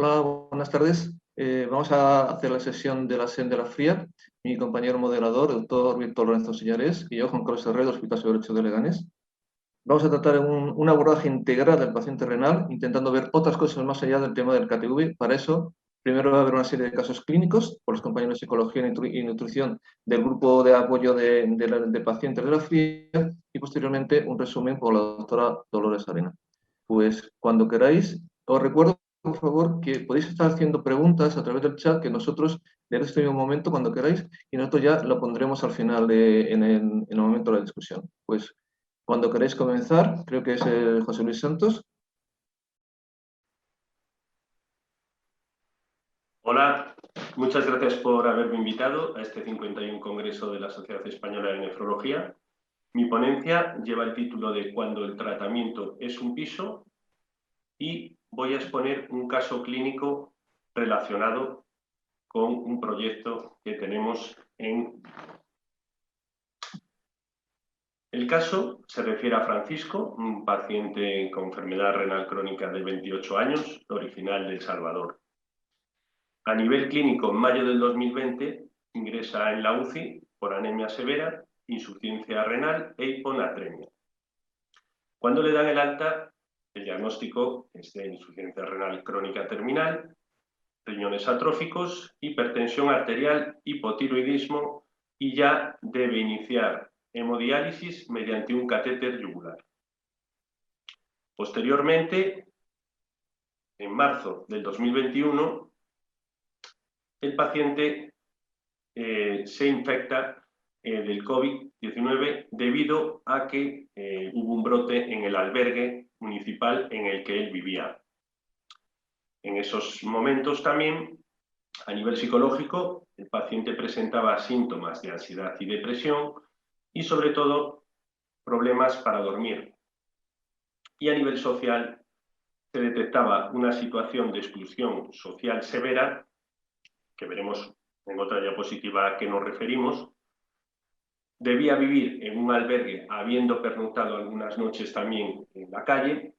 Hola, buenas tardes. Vamos a hacer la sesión de la SEN de la Fría. Mi compañero moderador, el doctor Víctor Lorenzo Sillares, y yo, Juan Carlos Herrero, del Hospital Severo Ochoa de Leganés. Vamos a tratar un abordaje integral del paciente renal, intentando ver otras cosas más allá del tema del KTV. Para eso, primero va a haber una serie de casos clínicos por los compañeros de Psicología y Nutrición del grupo de apoyo de pacientes de la Fría y posteriormente un resumen por la doctora Dolores Arena. Pues cuando queráis, os recuerdo por favor, que podéis estar haciendo preguntas a través del chat que nosotros leeremos este mismo momento cuando queráis y nosotros ya lo pondremos al final en el momento de la discusión. Pues cuando queráis comenzar, creo que es José Luis Santos. Hola, muchas gracias por haberme invitado a este 51 Congreso de la Sociedad Española de Nefrología. Mi ponencia lleva el título de Cuando el tratamiento es un piso y voy a exponer un caso clínico relacionado con un proyecto que tenemos en... El caso se refiere a Francisco, un paciente con enfermedad renal crónica de 28 años, original de El Salvador. A nivel clínico, en mayo del 2020, ingresa en la UCI por anemia severa, insuficiencia renal e hiponatremia. Cuando le dan el alta, el diagnóstico es de insuficiencia renal crónica terminal, riñones atróficos, hipertensión arterial, hipotiroidismo y ya debe iniciar hemodiálisis mediante un catéter yugular. Posteriormente, en marzo del 2021, el paciente se infecta del COVID-19 debido a que hubo un brote en el albergue municipal en el que él vivía. En esos momentos también, a nivel psicológico, el paciente presentaba síntomas de ansiedad y depresión y, sobre todo, problemas para dormir. Y a nivel social, se detectaba una situación de exclusión social severa, que veremos en otra diapositiva a qué nos referimos. Debía vivir en un albergue, habiendo pernoctado algunas noches también en la calle,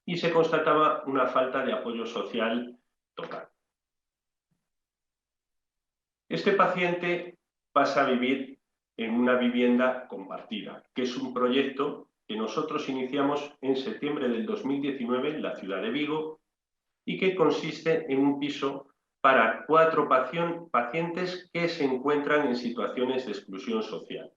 y se constataba una falta de apoyo social total. Este paciente pasa a vivir en una vivienda compartida, que es un proyecto que nosotros iniciamos en septiembre del 2019 en la ciudad de Vigo y que consiste en un piso para 4 pacientes que se encuentran en situaciones de exclusión social.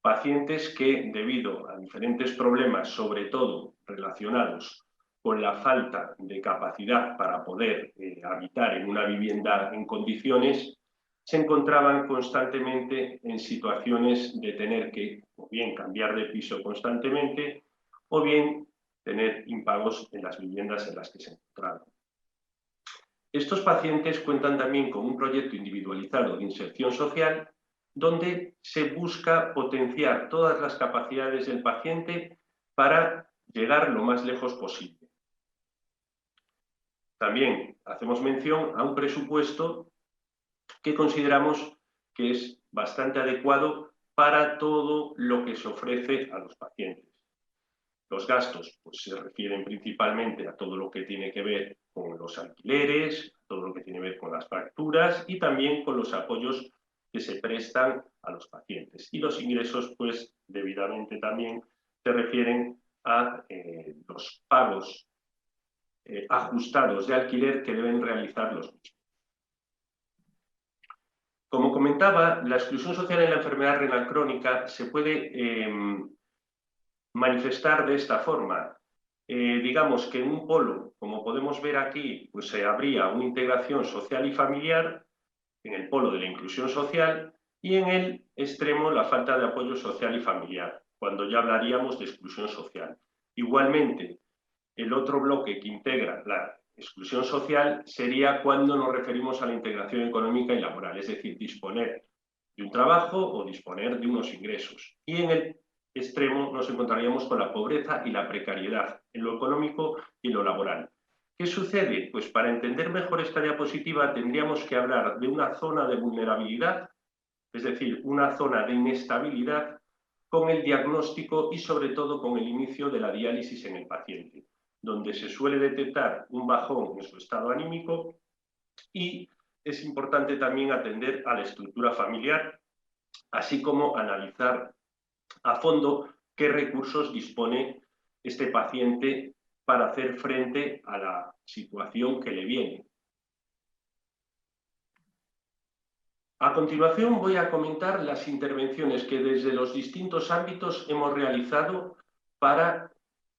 Pacientes que, debido a diferentes problemas, sobre todo relacionados con la falta de capacidad para poder habitar en una vivienda en condiciones, se encontraban constantemente en situaciones de tener que o bien cambiar de piso constantemente o bien tener impagos en las viviendas en las que se encontraban. Estos pacientes cuentan también con un proyecto individualizado de inserción social donde se busca potenciar todas las capacidades del paciente para llegar lo más lejos posible. También hacemos mención a un presupuesto que consideramos que es bastante adecuado para todo lo que se ofrece a los pacientes. Los gastos pues, se refieren principalmente a todo lo que tiene que ver con los alquileres, todo lo que tiene que ver con las facturas y también con los apoyos que se prestan a los pacientes. Y los ingresos, pues, debidamente también se refieren a los pagos ajustados de alquiler que deben realizar los mismos. Como comentaba, la exclusión social en la enfermedad renal crónica se puede manifestar de esta forma. Digamos que en un polo, como podemos ver aquí, pues habría una integración social y familiar, en el polo de la inclusión social, y en el extremo la falta de apoyo social y familiar, cuando ya hablaríamos de exclusión social. Igualmente, el otro bloque que integra la exclusión social sería cuando nos referimos a la integración económica y laboral, es decir, disponer de un trabajo o disponer de unos ingresos. Y en el extremo nos encontraríamos con la pobreza y la precariedad en lo económico y en lo laboral. ¿Qué sucede? Pues para entender mejor esta diapositiva tendríamos que hablar de una zona de vulnerabilidad, es decir, una zona de inestabilidad con el diagnóstico y sobre todo con el inicio de la diálisis en el paciente. donde se suele detectar un bajón en su estado anímico, y es importante también atender a la estructura familiar, así como analizar a fondo qué recursos dispone este paciente para hacer frente a la situación que le viene. A continuación voy a comentar las intervenciones que desde los distintos ámbitos hemos realizado para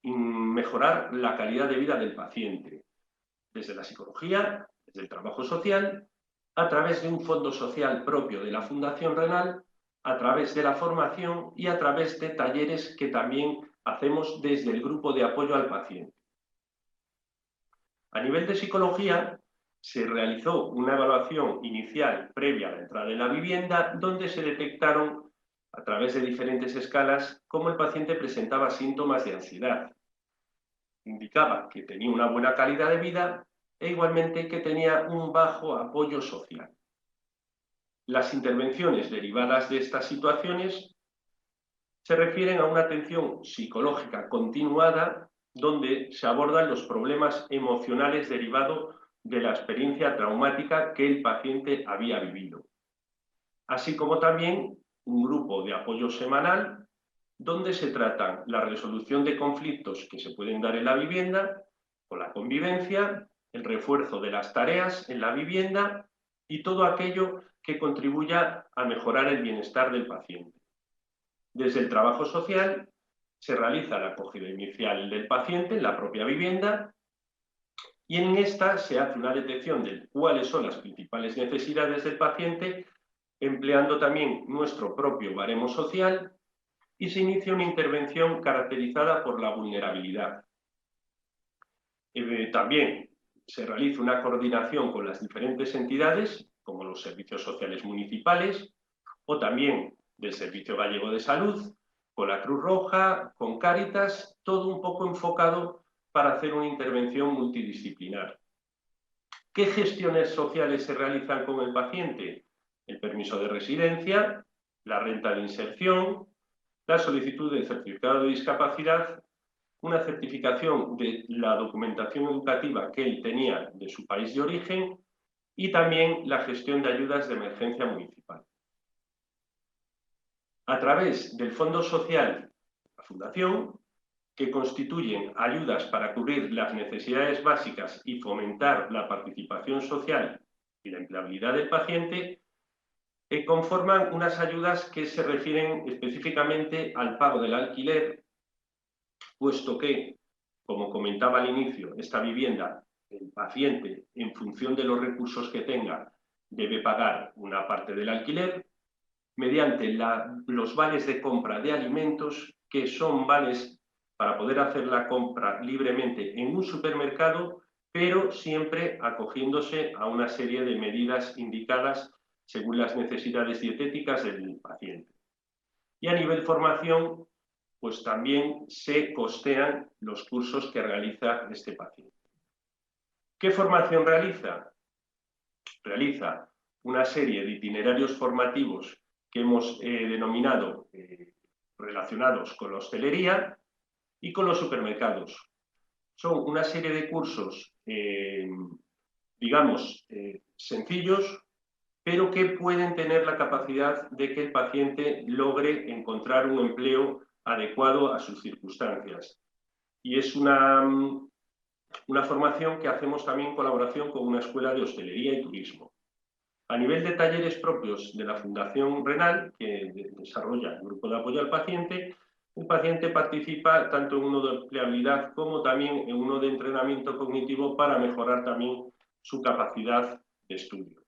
mejorar la calidad de vida del paciente, desde la psicología, desde el trabajo social, a través de un fondo social propio de la Fundación Renal, a través de la formación y a través de talleres que también hacemos desde el grupo de apoyo al paciente. A nivel de psicología, se realizó una evaluación inicial previa a la entrada en la vivienda, donde se detectaron, a través de diferentes escalas, cómo el paciente presentaba síntomas de ansiedad. Indicaba que tenía una buena calidad de vida e igualmente que tenía un bajo apoyo social. Las intervenciones derivadas de estas situaciones se refieren a una atención psicológica continuada, donde se abordan los problemas emocionales derivados de la experiencia traumática que el paciente había vivido. Así como también un grupo de apoyo semanal, donde se tratan la resolución de conflictos que se pueden dar en la vivienda, con la convivencia, el refuerzo de las tareas en la vivienda y todo aquello que contribuya a mejorar el bienestar del paciente. Desde el trabajo social se realiza la acogida inicial del paciente en la propia vivienda y en esta se hace una detección de cuáles son las principales necesidades del paciente, empleando también nuestro propio baremo social, y se inicia una intervención caracterizada por la vulnerabilidad. También se realiza una coordinación con las diferentes entidades, como los servicios sociales municipales, o también del Servicio Gallego de Salud, con la Cruz Roja, con Cáritas, todo un poco enfocado para hacer una intervención multidisciplinar. ¿Qué gestiones sociales se realizan con el paciente? El permiso de residencia, la renta de inserción, la solicitud de certificado de discapacidad, una certificación de la documentación educativa que él tenía de su país de origen y también la gestión de ayudas de emergencia municipal. A través del Fondo Social de la Fundación, que constituyen ayudas para cubrir las necesidades básicas y fomentar la participación social y la empleabilidad del paciente, conforman unas ayudas que se refieren específicamente al pago del alquiler, puesto que, como comentaba al inicio, esta vivienda, el paciente, en función de los recursos que tenga, debe pagar una parte del alquiler, mediante los vales de compra de alimentos, que son vales para poder hacer la compra libremente en un supermercado, pero siempre acogiéndose a una serie de medidas indicadas según las necesidades dietéticas del paciente. Y a nivel formación, pues también se costean los cursos que realiza este paciente. ¿Qué formación realiza? Realiza una serie de itinerarios formativos que hemos denominado relacionados con la hostelería y con los supermercados. Son una serie de cursos, digamos, sencillos, pero que pueden tener la capacidad de que el paciente logre encontrar un empleo adecuado a sus circunstancias. Y es una formación que hacemos también en colaboración con una escuela de hostelería y turismo. A nivel de talleres propios de la Fundación Renal, que desarrolla el grupo de apoyo al paciente, el paciente participa tanto en uno de empleabilidad como también en uno de entrenamiento cognitivo para mejorar también su capacidad de estudio.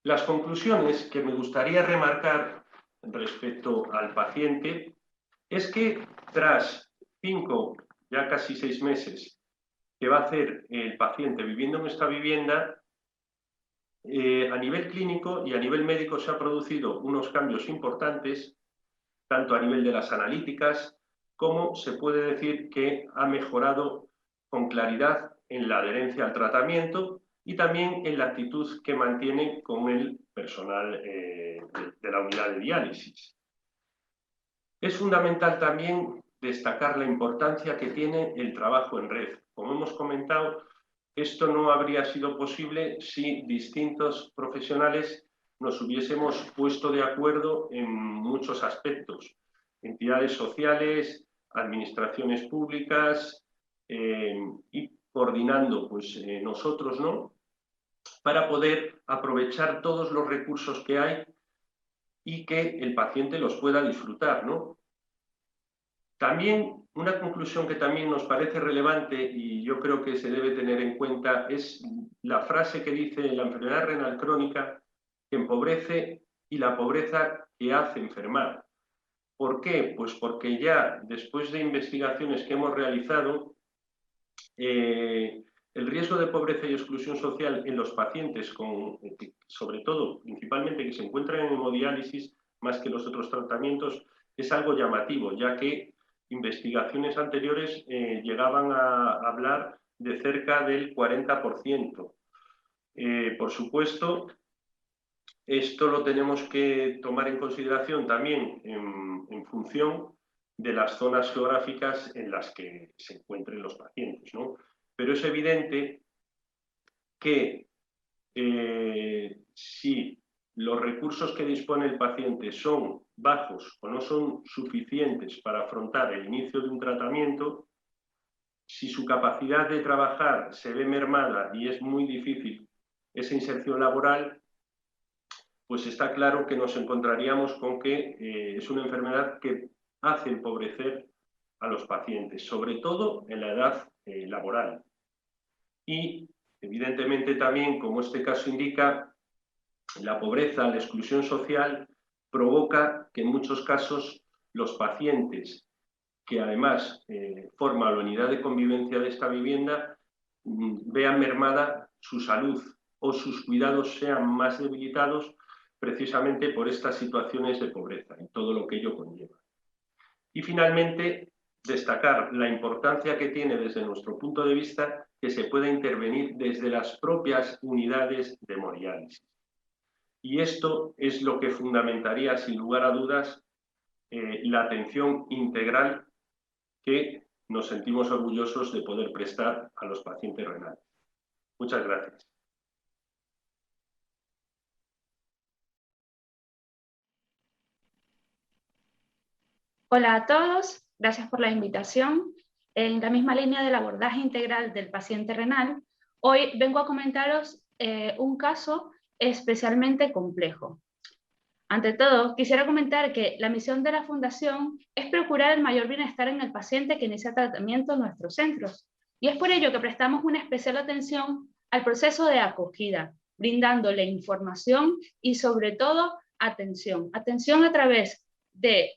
Las conclusiones que me gustaría remarcar respecto al paciente es que tras 5, ya casi 6 meses que va a hacer el paciente viviendo en esta vivienda, a nivel clínico y a nivel médico se han producido unos cambios importantes, tanto a nivel de las analíticas, como se puede decir que ha mejorado con claridad en la adherencia al tratamiento y también en la actitud que mantiene con el personal de la unidad de diálisis. Es fundamental también destacar la importancia que tiene el trabajo en red. Como hemos comentado, esto no habría sido posible si distintos profesionales nos hubiésemos puesto de acuerdo en muchos aspectos. Entidades sociales, administraciones públicas y coordinando pues, nosotros, ¿no?, para poder aprovechar todos los recursos que hay y que el paciente los pueda disfrutar, ¿no? También una conclusión que también nos parece relevante y yo creo que se debe tener en cuenta es la frase que dice: la enfermedad renal crónica que empobrece y la pobreza que hace enfermar. ¿Por qué? Pues porque ya después de investigaciones que hemos realizado, el riesgo de pobreza y exclusión social en los pacientes, sobre todo, principalmente, que se encuentran en hemodiálisis más que los otros tratamientos, es algo llamativo, ya que investigaciones anteriores llegaban a hablar de cerca del 40%. Por supuesto, esto lo tenemos que tomar en consideración también en función de las zonas geográficas en las que se encuentren los pacientes, ¿no? Pero es evidente que si los recursos que dispone el paciente son bajos o no son suficientes para afrontar el inicio de un tratamiento, si su capacidad de trabajar se ve mermada y es muy difícil esa inserción laboral, pues está claro que nos encontraríamos con que es una enfermedad que hace empobrecer a los pacientes, sobre todo en la edad laboral. Y, evidentemente, también, como este caso indica, la pobreza, la exclusión social provoca que en muchos casos los pacientes que además forman la unidad de convivencia de esta vivienda vean mermada su salud o sus cuidados sean más debilitados precisamente por estas situaciones de pobreza y todo lo que ello conlleva. Y finalmente, destacar la importancia que tiene desde nuestro punto de vista que se pueda intervenir desde las propias unidades de hemodiálisis. Y esto es lo que fundamentaría, sin lugar a dudas, la atención integral que nos sentimos orgullosos de poder prestar a los pacientes renales. Muchas gracias. Hola a todos, gracias por la invitación. En la misma línea del abordaje integral del paciente renal, hoy vengo a comentaros un caso especialmente complejo. Ante todo, quisiera comentar que la misión de la Fundación es procurar el mayor bienestar en el paciente que inicia tratamiento en nuestros centros. Y es por ello que prestamos una especial atención al proceso de acogida, brindándole información y sobre todo atención. Atención a través de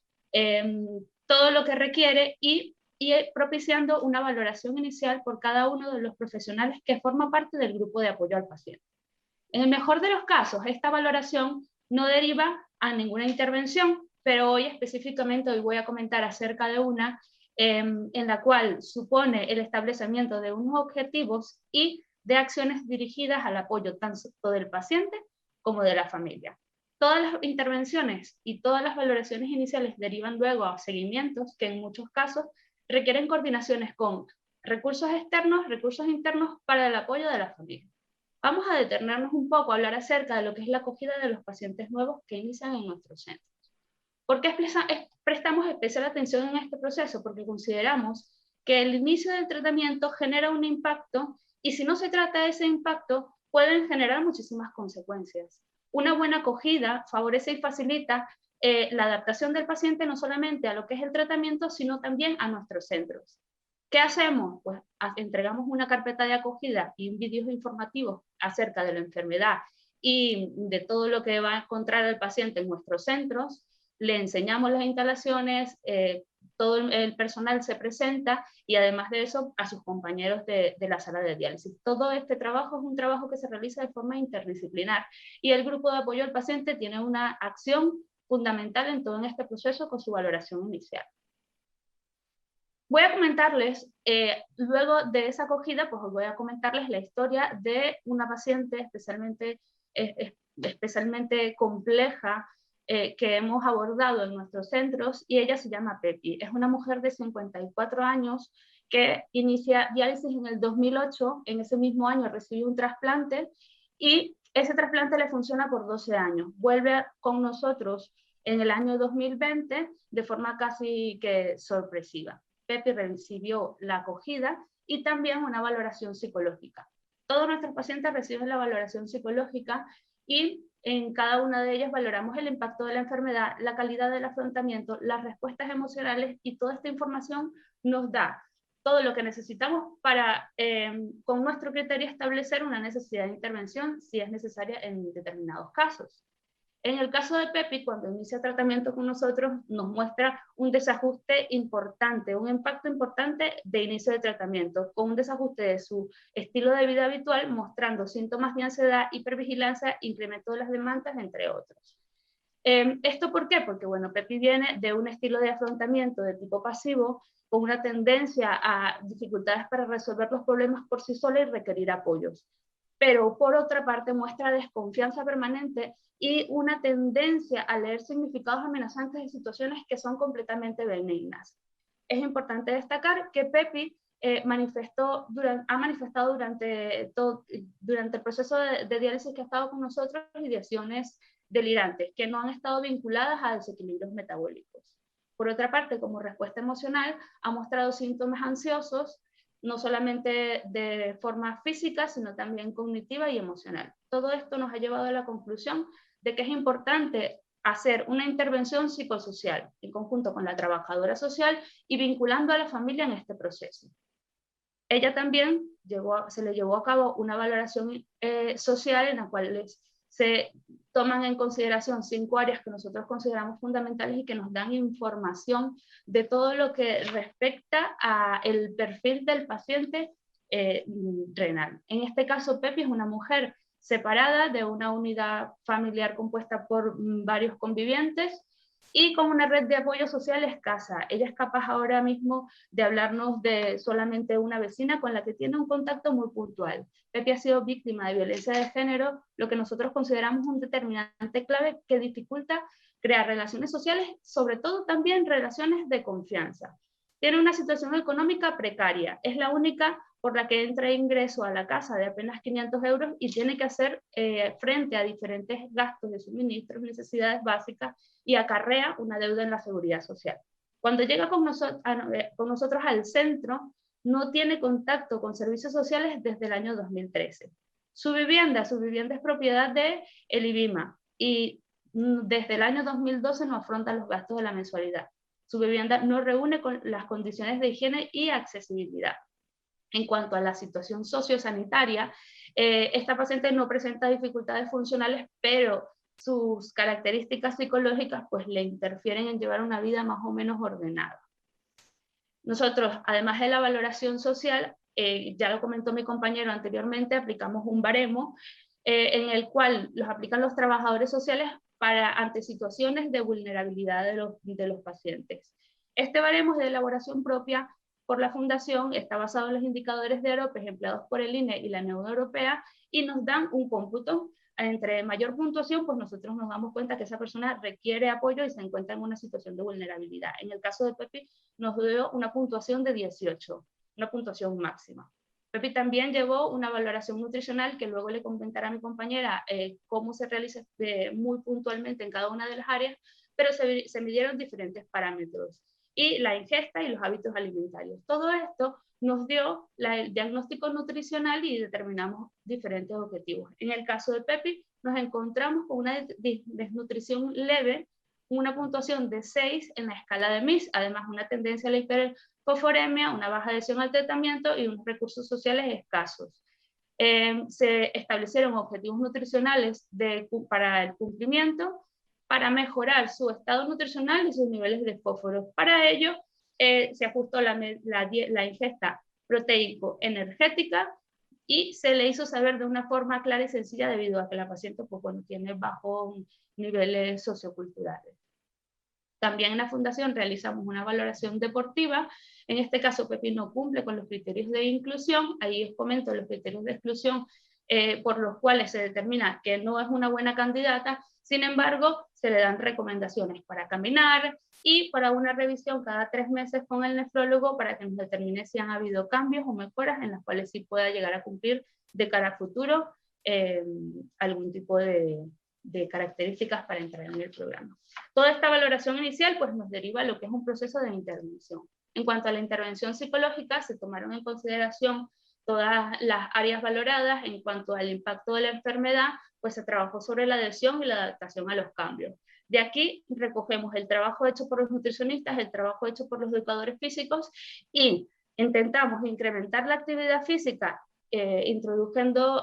todo lo que requiere y propiciando una valoración inicial por cada uno de los profesionales que forma parte del grupo de apoyo al paciente. En el mejor de los casos, esta valoración no deriva a ninguna intervención, pero hoy específicamente voy a comentar acerca de una en la cual supone el establecimiento de unos objetivos y de acciones dirigidas al apoyo tanto del paciente como de la familia. Todas las intervenciones y todas las valoraciones iniciales derivan luego a seguimientos que en muchos casos requieren coordinaciones con recursos externos, recursos internos para el apoyo de la familia. Vamos a detenernos un poco a hablar acerca de lo que es la acogida de los pacientes nuevos que inician en nuestros centros. ¿Por qué prestamos especial atención en este proceso? Porque consideramos que el inicio del tratamiento genera un impacto y si no se trata de ese impacto, pueden generar muchísimas consecuencias. Una buena acogida favorece y facilita la adaptación del paciente no solamente a lo que es el tratamiento, sino también a nuestros centros. ¿Qué hacemos? Pues entregamos una carpeta de acogida y vídeos informativos acerca de la enfermedad y de todo lo que va a encontrar el paciente en nuestros centros. Le enseñamos las instalaciones, todo el personal se presenta y además de eso a sus compañeros de la sala de diálisis. Todo este trabajo es un trabajo que se realiza de forma interdisciplinar y el grupo de apoyo al paciente tiene una acción fundamental en todo este proceso con su valoración inicial. Voy a comentarles, luego de esa acogida, pues voy a comentarles la historia de una paciente especialmente compleja que hemos abordado en nuestros centros, y ella se llama Pepi. Es una mujer de 54 años que inicia diálisis en el 2008, en ese mismo año recibió un trasplante y ese trasplante le funciona por 12 años. Vuelve con nosotros en el año 2020 de forma casi que sorpresiva. Pepi recibió la acogida y también una valoración psicológica. Todos nuestros pacientes reciben la valoración psicológica y en cada una de ellas valoramos el impacto de la enfermedad, la calidad del afrontamiento, las respuestas emocionales, y toda esta información nos da todo lo que necesitamos para, con nuestro criterio, establecer una necesidad de intervención si es necesaria en determinados casos. En el caso de Pepi, cuando inicia tratamiento con nosotros, nos muestra un desajuste importante, un impacto importante de inicio de tratamiento, con un desajuste de su estilo de vida habitual, mostrando síntomas de ansiedad, hipervigilancia, incremento de las demandas, entre otros. ¿Esto por qué? Porque, bueno, Pepi viene de un estilo de afrontamiento de tipo pasivo, con una tendencia a dificultades para resolver los problemas por sí sola y requerir apoyos. Pero, por otra parte, muestra desconfianza permanente y una tendencia a leer significados amenazantes de situaciones que son completamente benignas. Es importante destacar que Pepi ha manifestado durante el proceso de diálisis que ha estado con nosotros ideaciones delirantes que no han estado vinculadas a desequilibrios metabólicos. Por otra parte, como respuesta emocional, ha mostrado síntomas ansiosos, no solamente de forma física, sino también cognitiva y emocional. Todo esto nos ha llevado a la conclusión de que es importante hacer una intervención psicosocial en conjunto con la trabajadora social y vinculando a la familia en este proceso. Ella también se le llevó a cabo una valoración social en la cual se toman en consideración 5 áreas que nosotros consideramos fundamentales y que nos dan información de todo lo que respecta al perfil del paciente renal. En este caso, Pepi es una mujer separada de una unidad familiar compuesta por varios convivientes y con una red de apoyo social escasa. Ella es capaz ahora mismo de hablarnos de solamente una vecina con la que tiene un contacto muy puntual. Pepi ha sido víctima de violencia de género, lo que nosotros consideramos un determinante clave que dificulta crear relaciones sociales, sobre todo también relaciones de confianza. Tiene una situación económica precaria, es la única por la que entra ingreso a la casa de apenas 500 euros y tiene que hacer frente a diferentes gastos de suministros, necesidades básicas, y acarrea una deuda en la seguridad social. Cuando llega con nosotros al centro, no tiene contacto con servicios sociales desde el año 2013. Su vivienda es propiedad de el IBIMA y desde el año 2012 no afronta los gastos de la mensualidad. Su vivienda no reúne las condiciones de higiene y accesibilidad. En cuanto a la situación sociosanitaria, esta paciente no presenta dificultades funcionales, pero sus características psicológicas pues le interfieren en llevar una vida más o menos ordenada. Nosotros, además de la valoración social, ya lo comentó mi compañero anteriormente, aplicamos un baremo en el cual los aplican los trabajadores sociales ante situaciones de vulnerabilidad de los pacientes. Este baremo es de elaboración propia por la Fundación, está basado en los indicadores de AROPES empleados por el INE y la Unión Europea y nos dan un cómputo. Entre mayor puntuación, pues nosotros nos damos cuenta que esa persona requiere apoyo y se encuentra en una situación de vulnerabilidad. En el caso de Pepi nos dio una puntuación de 18, una puntuación máxima. Pepi también llevó una valoración nutricional que luego le comentará a mi compañera cómo se realiza muy puntualmente en cada una de las áreas, pero se midieron diferentes parámetros y la ingesta y los hábitos alimentarios. Todo esto nos dio el diagnóstico nutricional y determinamos diferentes objetivos. En el caso de Pepi, nos encontramos con una desnutrición leve, una puntuación de 6 en la escala de MIS, además una tendencia a la hiperfosforemia, una baja adhesión al tratamiento y unos recursos sociales escasos. Se establecieron objetivos nutricionales para el cumplimiento, para mejorar su estado nutricional y sus niveles de fósforo. Para ello, se ajustó la ingesta proteico-energética y se le hizo saber de una forma clara y sencilla debido a que la paciente pues, bueno, tiene bajos niveles socioculturales. También en la Fundación realizamos una valoración deportiva. En este caso, Pepi no cumple con los criterios de inclusión. Ahí os comento los criterios de exclusión por los cuales se determina que no es una buena candidata. Sin embargo, se le dan recomendaciones para caminar y para una revisión cada 3 meses con el nefrólogo para que nos determine si han habido cambios o mejoras en las cuales sí pueda llegar a cumplir de cara a futuro algún tipo de características para entrar en el programa. Toda esta valoración inicial pues nos deriva a lo que es un proceso de intervención. En cuanto a la intervención psicológica, se tomaron en consideración todas las áreas valoradas. En cuanto al impacto de la enfermedad, pues se trabajó sobre la adhesión y la adaptación a los cambios. De aquí recogemos el trabajo hecho por los nutricionistas, el trabajo hecho por los educadores físicos y intentamos incrementar la actividad física incluyendo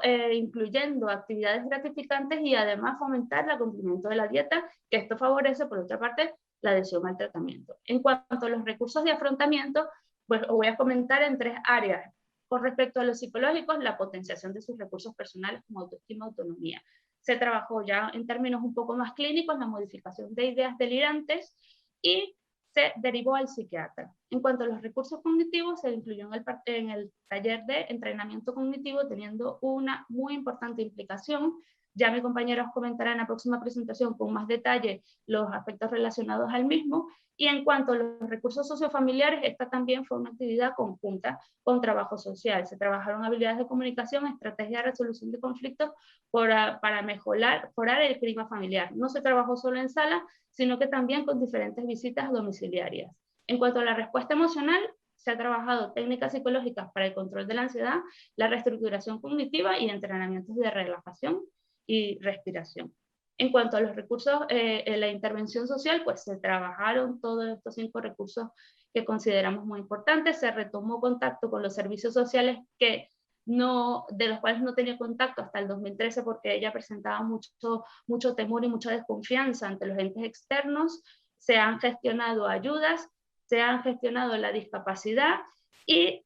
actividades gratificantes y además fomentar el cumplimiento de la dieta, que esto favorece, por otra parte, la adhesión al tratamiento. En cuanto a los recursos de afrontamiento, pues os voy a comentar en 3 áreas. Con respecto a los psicológicos, la potenciación de sus recursos personales como autoestima y autonomía. Se trabajó ya en términos un poco más clínicos la modificación de ideas delirantes y se derivó al psiquiatra. En cuanto a los recursos cognitivos, se incluyó en el taller de entrenamiento cognitivo, teniendo una muy importante implicación. Ya mi compañera os comentará en la próxima presentación con más detalle los aspectos relacionados al mismo. Y en cuanto a los recursos sociofamiliares, esta también fue una actividad conjunta con trabajo social. Se trabajaron habilidades de comunicación, estrategias de resolución de conflictos para mejorar el clima familiar. No se trabajó solo en sala, sino que también con diferentes visitas domiciliarias. En cuanto a la respuesta emocional, se ha trabajado técnicas psicológicas para el control de la ansiedad, la reestructuración cognitiva y entrenamientos de relajación y respiración. En cuanto a los recursos, la intervención social, pues se trabajaron todos estos 5 recursos que consideramos muy importantes. Se retomó contacto con los servicios sociales de los cuales no tenía contacto hasta el 2013 porque ella presentaba mucho temor y mucha desconfianza ante los entes externos. Se han gestionado ayudas, se han gestionado la discapacidad y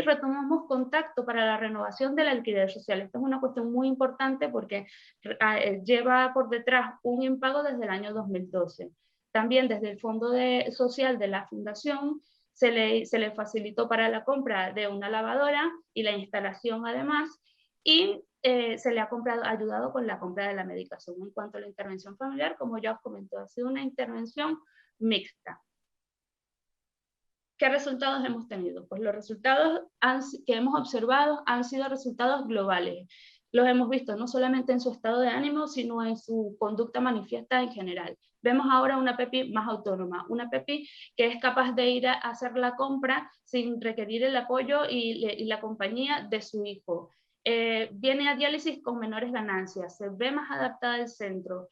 retomamos contacto para la renovación del alquiler social. Esto es una cuestión muy importante porque lleva por detrás un impago desde el año 2012. También desde el Fondo Social de la Fundación se le facilitó para la compra de una lavadora y la instalación además, y se le ha ayudado con la compra de la medicación. En cuanto a la intervención familiar, como ya os comenté, ha sido una intervención mixta. ¿Qué resultados hemos tenido? Pues los resultados que hemos observado han sido resultados globales. Los hemos visto no solamente en su estado de ánimo, sino en su conducta manifiesta en general. Vemos ahora una Pepi más autónoma, una Pepi que es capaz de ir a hacer la compra sin requerir el apoyo y la compañía de su hijo. Viene a diálisis con menores ganancias, se ve más adaptada al centro,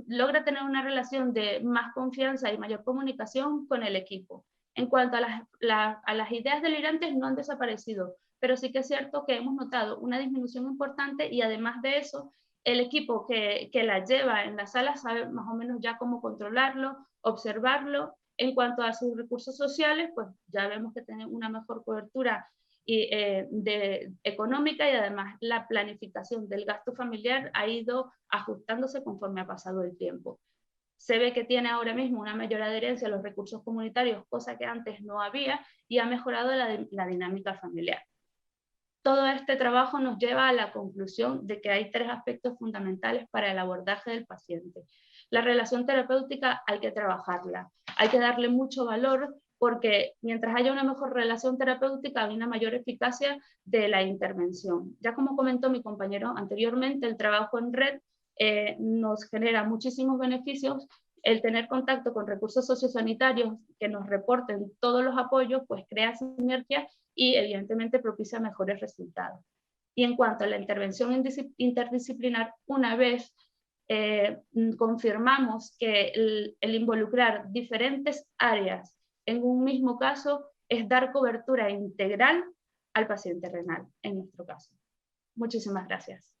logra tener una relación de más confianza y mayor comunicación con el equipo. En cuanto a las ideas delirantes, no han desaparecido, pero sí que es cierto que hemos notado una disminución importante y además de eso, el equipo que la lleva en la sala sabe más o menos ya cómo controlarlo, observarlo. En cuanto a sus recursos sociales, pues ya vemos que tienen una mejor cobertura económica y además la planificación del gasto familiar ha ido ajustándose conforme ha pasado el tiempo. Se ve que tiene ahora mismo una mayor adherencia a los recursos comunitarios, cosa que antes no había, y ha mejorado la dinámica familiar. Todo este trabajo nos lleva a la conclusión de que hay 3 aspectos fundamentales para el abordaje del paciente. La relación terapéutica hay que trabajarla, hay que darle mucho valor porque mientras haya una mejor relación terapéutica hay una mayor eficacia de la intervención. Ya como comentó mi compañero anteriormente, el trabajo en red nos genera muchísimos beneficios. El tener contacto con recursos sociosanitarios que nos reporten todos los apoyos, pues crea sinergia y evidentemente propicia mejores resultados. Y en cuanto a la intervención interdisciplinar, una vez confirmamos que el involucrar diferentes áreas en un mismo caso es dar cobertura integral al paciente renal, en nuestro caso. Muchísimas gracias.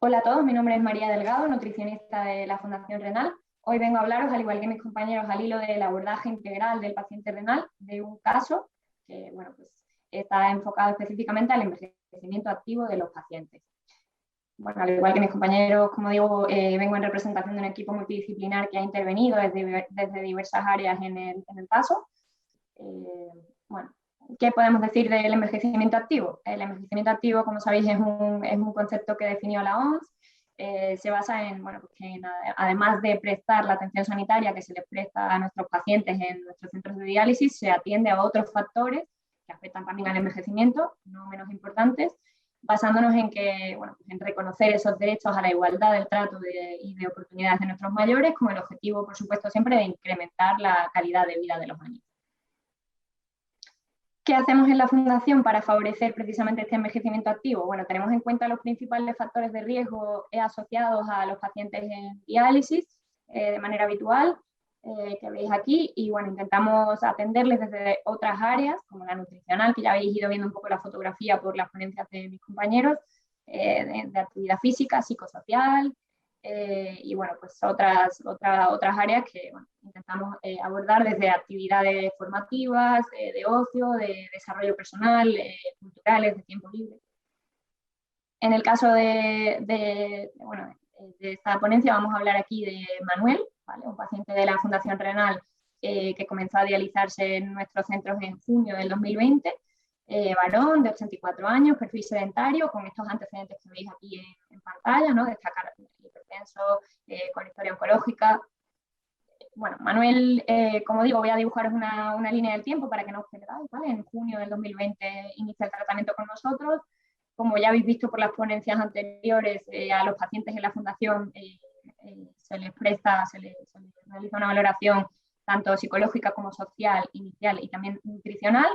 Hola a todos, mi nombre es María Delgado, nutricionista de la Fundación Renal. Hoy vengo a hablaros, al igual que mis compañeros, al hilo del abordaje integral del paciente renal, de un caso que bueno, pues, está enfocado específicamente al envejecimiento activo de los pacientes. Bueno, al igual que mis compañeros, como digo, vengo en representación de un equipo multidisciplinar que ha intervenido desde diversas áreas en el caso. Bueno, ¿Qué podemos decir del envejecimiento activo? El envejecimiento activo, como sabéis, es un concepto que definió la OMS. Se basa en, bueno, pues que además de prestar la atención sanitaria que se les presta a nuestros pacientes en nuestros centros de diálisis, se atiende a otros factores que afectan también al envejecimiento, no menos importantes, basándonos en que, bueno, pues en reconocer esos derechos a la igualdad del trato y de oportunidades de nuestros mayores, con el objetivo, por supuesto, siempre de incrementar la calidad de vida de los años. ¿Qué hacemos en la Fundación para favorecer precisamente este envejecimiento activo? Bueno, tenemos en cuenta los principales factores de riesgo asociados a los pacientes en diálisis de manera habitual, que veis aquí, y bueno, intentamos atenderles desde otras áreas, como la nutricional, que ya habéis ido viendo un poco la fotografía por las ponencias de mis compañeros, de actividad física, psicosocial, y bueno, pues otras áreas que bueno, intentamos abordar desde actividades formativas, de ocio, de desarrollo personal, culturales, de tiempo libre. En el caso de esta ponencia vamos a hablar aquí de Manuel, ¿vale? Un paciente de la Fundación Renal que comenzó a dializarse en nuestros centros en junio del 2020, varón de 84 años, perfil sedentario, con estos antecedentes que veis aquí en pantalla, ¿no? Destacar hipertenso, con historia oncológica. Bueno, Manuel, como digo, voy a dibujaros una línea del tiempo para que no os perdáis, ¿vale? En junio del 2020 inicia el tratamiento con nosotros. Como ya habéis visto por las ponencias anteriores, a los pacientes en la Fundación se les realiza una valoración tanto psicológica como social, inicial y también nutricional,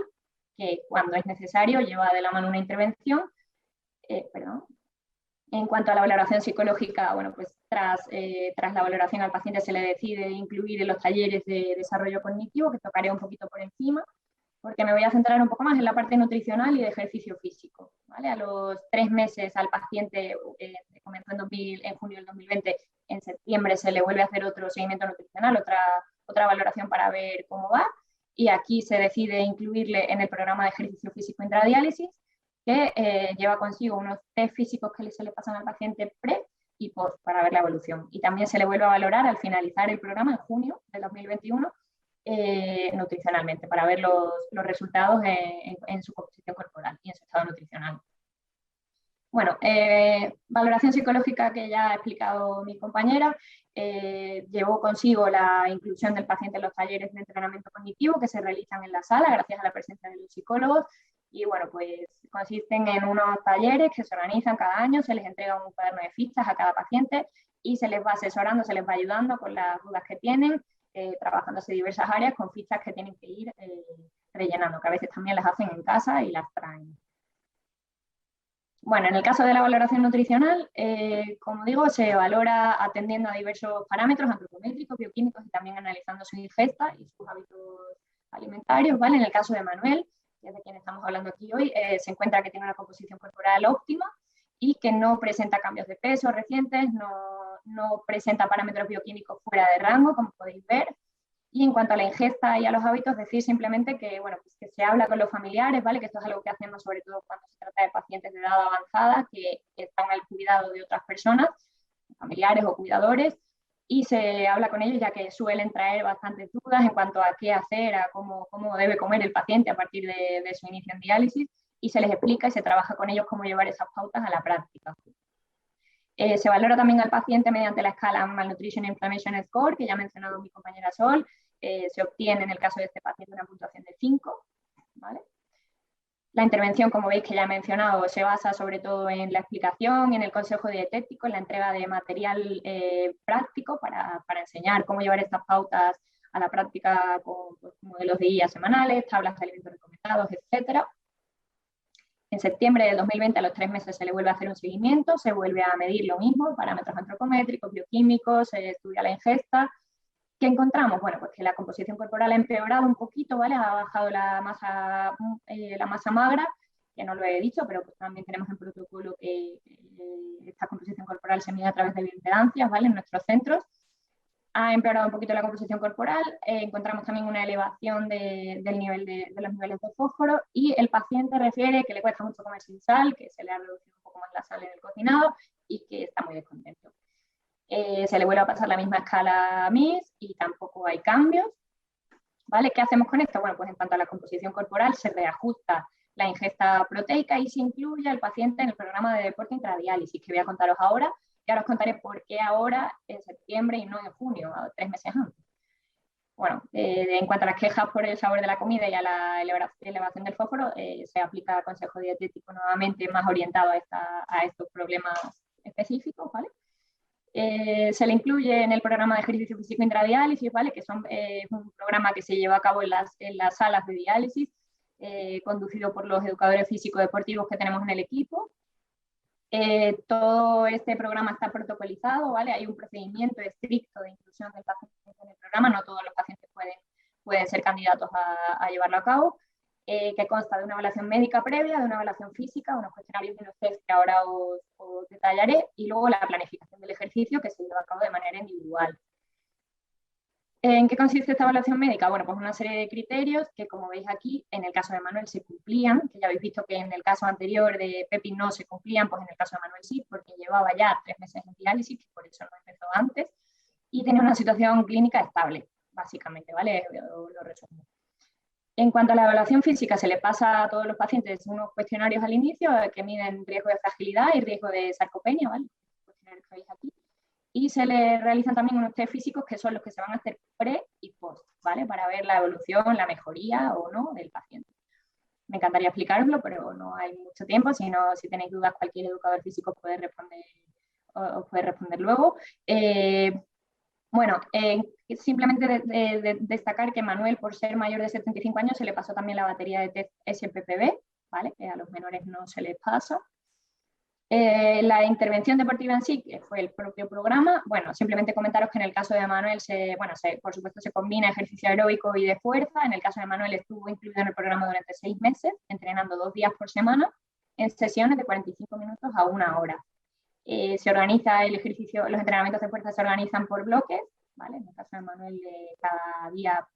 que cuando es necesario lleva de la mano una intervención. En cuanto a la valoración psicológica, bueno, pues tras la valoración al paciente se le decide incluir en los talleres de desarrollo cognitivo, que tocaré un poquito por encima, porque me voy a centrar un poco más en la parte nutricional y de ejercicio físico, ¿vale? A los 3 meses al paciente, comenzó en junio del 2020, en septiembre se le vuelve a hacer otro seguimiento nutricional, otra valoración para ver cómo va, y aquí se decide incluirle en el programa de ejercicio físico intradiálisis, que lleva consigo unos test físicos que se le pasan al paciente pre y post para ver la evolución. Y también se le vuelve a valorar al finalizar el programa en junio de 2021 nutricionalmente para ver los resultados en su composición corporal y en su estado nutricional. Bueno, valoración psicológica que ya ha explicado mi compañera, llevó consigo la inclusión del paciente en los talleres de entrenamiento cognitivo que se realizan en la sala gracias a la presencia de los psicólogos. Y bueno, pues consisten en unos talleres que se organizan cada año, se les entrega un cuaderno de fichas a cada paciente y se les va asesorando, se les va ayudando con las dudas que tienen, trabajándose diversas áreas con fichas que tienen que ir rellenando, que a veces también las hacen en casa y las traen. Bueno, en el caso de la valoración nutricional, como digo, se valora atendiendo a diversos parámetros antropométricos, bioquímicos y también analizando su ingesta y sus hábitos alimentarios, ¿vale? En el caso de Manuel, que es de quien estamos hablando aquí hoy, se encuentra que tiene una composición corporal óptima y que no presenta cambios de peso recientes, no presenta parámetros bioquímicos fuera de rango, como podéis ver. Y en cuanto a la ingesta y a los hábitos, decir simplemente que, bueno, pues que se habla con los familiares, ¿vale? Que esto es algo que hacemos sobre todo cuando se trata de pacientes de edad avanzada que están al cuidado de otras personas, familiares o cuidadores, y se habla con ellos ya que suelen traer bastantes dudas en cuanto a qué hacer, a cómo debe comer el paciente a partir de su inicio en diálisis, y se les explica y se trabaja con ellos cómo llevar esas pautas a la práctica. Se valora también al paciente mediante la escala Malnutrition Inflammation Score, que ya ha mencionado mi compañera Sol. Se obtiene en el caso de este paciente una puntuación de 5, ¿vale? La intervención, como veis que ya he mencionado, se basa sobre todo en la explicación, en el consejo dietético, en la entrega de material práctico para enseñar cómo llevar estas pautas a la práctica con modelos de guía semanales, tablas de alimentos recomendados, etc. En septiembre del 2020, a los 3 meses, se le vuelve a hacer un seguimiento, se vuelve a medir lo mismo, parámetros antropométricos, bioquímicos, se estudia la ingesta. ¿Qué encontramos? Bueno, pues que la composición corporal ha empeorado un poquito, ¿vale? Ha bajado la masa magra, que no lo he dicho, pero pues también tenemos en protocolo que esta composición corporal se mide a través de bioimpedancias, ¿vale? En nuestros centros. Ha empeorado un poquito la composición corporal, encontramos también una elevación de los niveles de fósforo y el paciente refiere que le cuesta mucho comer sin sal, que se le ha reducido un poco más la sal en el cocinado y que está muy descontento. Se le vuelve a pasar la misma escala a MIS y tampoco hay cambios. ¿Vale? ¿Qué hacemos con esto? Bueno, pues en cuanto a la composición corporal, se reajusta la ingesta proteica y se incluye al paciente en el programa de deporte intradiálisis, que voy a contaros ahora, y ahora os contaré por qué ahora, en septiembre y no en junio, 3 meses antes. Bueno, en cuanto a las quejas por el sabor de la comida y a la elevación del fósforo, se aplica el consejo dietético nuevamente más orientado a estos problemas específicos, ¿vale? Se le incluye en el programa de ejercicio físico intradiálisis, ¿vale? Que es un programa que se lleva a cabo en las salas de diálisis, conducido por los educadores físico-deportivos que tenemos en el equipo. Todo este programa está protocolizado, ¿vale? Hay un procedimiento estricto de inclusión del paciente en el programa, no todos los pacientes pueden ser candidatos a llevarlo a cabo, que consta de una evaluación médica previa, de una evaluación física, unos cuestionarios y unos test que ahora os detallaré, y luego la planificación del ejercicio que se lleva a cabo de manera individual. ¿En qué consiste esta evaluación médica? Bueno, pues una serie de criterios que, como veis aquí, en el caso de Manuel se cumplían, que ya habéis visto que en el caso anterior de Pepi no se cumplían, pues en el caso de Manuel sí, porque llevaba ya 3 meses en diálisis, que por eso no empezó antes, y tenía una situación clínica estable, básicamente, ¿vale? Lo resumo. En cuanto a la evaluación física, se le pasa a todos los pacientes unos cuestionarios al inicio que miden riesgo de fragilidad y riesgo de sarcopenia, ¿vale? Los cuestionarios que veis aquí. Y se le realizan también unos test físicos que son los que se van a hacer pre y post, ¿vale? Para ver la evolución, la mejoría o no del paciente. Me encantaría explicaroslo, pero no hay mucho tiempo. Si tenéis dudas, cualquier educador físico os puede responder luego. Bueno, simplemente destacar que Manuel, por ser mayor de 75 años, se le pasó también la batería de test SPPB, ¿vale? Que a los menores no se les pasa. La intervención deportiva en sí, que fue el propio programa, bueno, simplemente comentaros que en el caso de Manuel, por supuesto se combina ejercicio aeróbico y de fuerza. En el caso de Manuel estuvo incluido en el programa durante 6 meses, entrenando 2 días por semana, en sesiones de 45 minutos a 1 hora. Se organiza el ejercicio, los entrenamientos de fuerza se organizan por bloques, ¿vale? En el caso de Manuel, cada día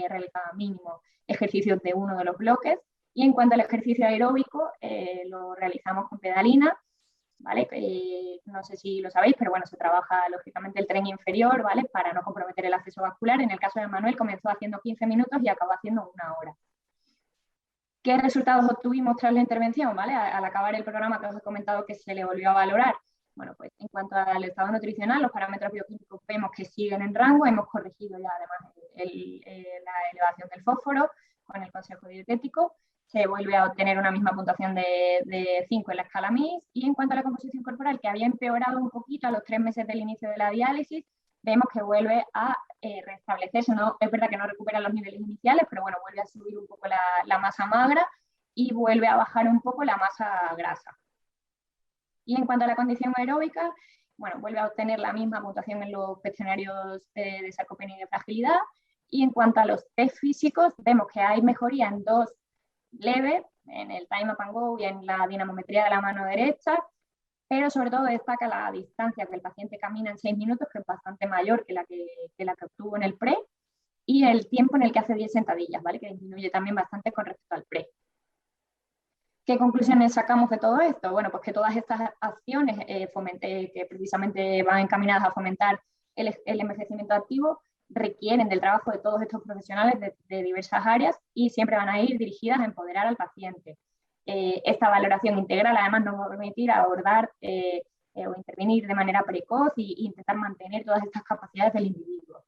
realizaba mínimo ejercicios de uno de los bloques. Y en cuanto al ejercicio aeróbico, lo realizamos con pedalina, ¿vale? No sé si lo sabéis, pero bueno, se trabaja lógicamente el tren inferior, ¿vale? Para no comprometer el acceso vascular. En el caso de Manuel comenzó haciendo 15 minutos y acabó haciendo 1 hora. ¿Qué resultados obtuvimos tras la intervención? ¿Vale? Al acabar el programa que os he comentado que se le volvió a valorar. Bueno, pues en cuanto al estado nutricional, los parámetros bioquímicos vemos que siguen en rango. Hemos corregido ya además la elevación del fósforo con el consejo dietético. Se vuelve a obtener una misma puntuación de 5 en la escala MIS. Y en cuanto a la composición corporal, que había empeorado un poquito a los 3 meses del inicio de la diálisis, vemos que vuelve a restablecerse. No, es verdad que no recupera los niveles iniciales, pero bueno, vuelve a subir un poco la masa magra y vuelve a bajar un poco la masa grasa. Y en cuanto a la condición aeróbica, bueno, vuelve a obtener la misma puntuación en los cuestionarios de sarcopenia y de fragilidad. Y en cuanto a los test físicos, vemos que hay mejoría en 2 leves, en el time up and go y en la dinamometría de la mano derecha, pero sobre todo destaca la distancia que el paciente camina en 6 minutos, que es bastante mayor que la que obtuvo en el pre, y el tiempo en el que hace 10 sentadillas, ¿vale? Que disminuye también bastante con respecto al pre. ¿Qué conclusiones sacamos de todo esto? Bueno, pues que todas estas acciones que precisamente van encaminadas a fomentar el envejecimiento activo requieren del trabajo de todos estos profesionales de diversas áreas y siempre van a ir dirigidas a empoderar al paciente. Esta valoración integral además nos va a permitir abordar o intervenir de manera precoz e intentar mantener todas estas capacidades del individuo.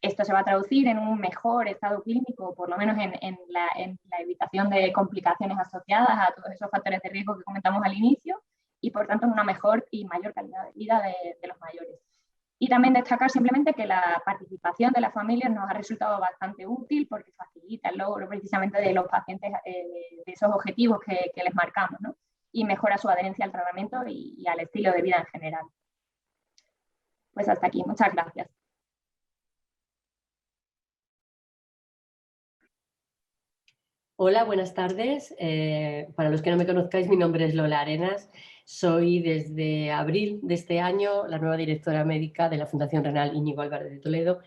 Esto se va a traducir en un mejor estado clínico, por lo menos en la evitación de complicaciones asociadas a todos esos factores de riesgo que comentamos al inicio y, por tanto, en una mejor y mayor calidad de vida de los mayores. Y también destacar simplemente que la participación de las familias nos ha resultado bastante útil porque facilita el logro precisamente de los pacientes de esos objetivos que les marcamos, ¿no? Y mejora su adherencia al tratamiento y al estilo de vida en general. Pues hasta aquí. Muchas gracias. Hola, buenas tardes. Para los que no me conozcáis, mi nombre es Lola Arenas. Soy desde abril de este año la nueva directora médica de la Fundación Renal Íñigo Álvarez de Toledo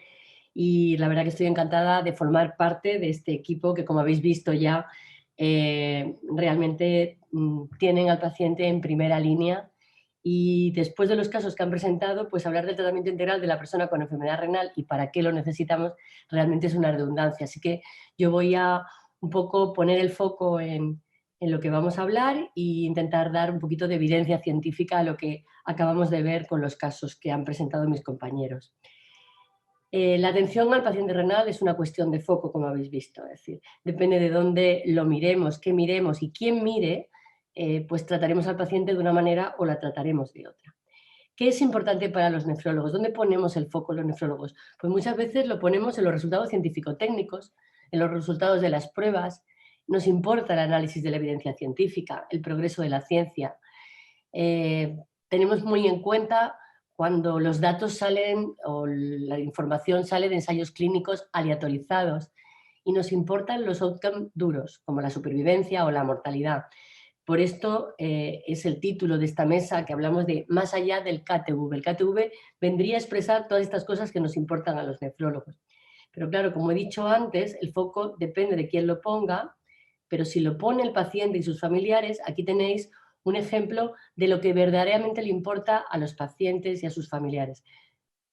y la verdad que estoy encantada de formar parte de este equipo que, como habéis visto ya, realmente tienen al paciente en primera línea Y después de los casos que han presentado, pues hablar del tratamiento integral de la persona con enfermedad renal y para qué lo necesitamos realmente es una redundancia. Así que yo voy a un poco poner el foco en lo que vamos a hablar e intentar dar un poquito de evidencia científica a lo que acabamos de ver con los casos que han presentado mis compañeros. La atención al paciente renal es una cuestión de foco, como habéis visto. Es decir, depende de dónde lo miremos, qué miremos y quién mire, pues trataremos al paciente de una manera o la trataremos de otra. ¿Qué es importante para los nefrólogos? ¿Dónde ponemos el foco los nefrólogos? Pues muchas veces lo ponemos en los resultados científico-técnicos, en los resultados de las pruebas. Nos importa el análisis de la evidencia científica, el progreso de la ciencia. Tenemos muy en cuenta cuando los datos salen o la información sale de ensayos clínicos aleatorizados y nos importan los outcomes duros, como la supervivencia o la mortalidad. Por esto es el título de esta mesa que hablamos de más allá del KTV. El KTV vendría a expresar todas estas cosas que nos importan a los nefrólogos. Pero claro, como he dicho antes, el foco depende de quién lo ponga, pero si lo pone el paciente y sus familiares, aquí tenéis un ejemplo de lo que verdaderamente le importa a los pacientes y a sus familiares.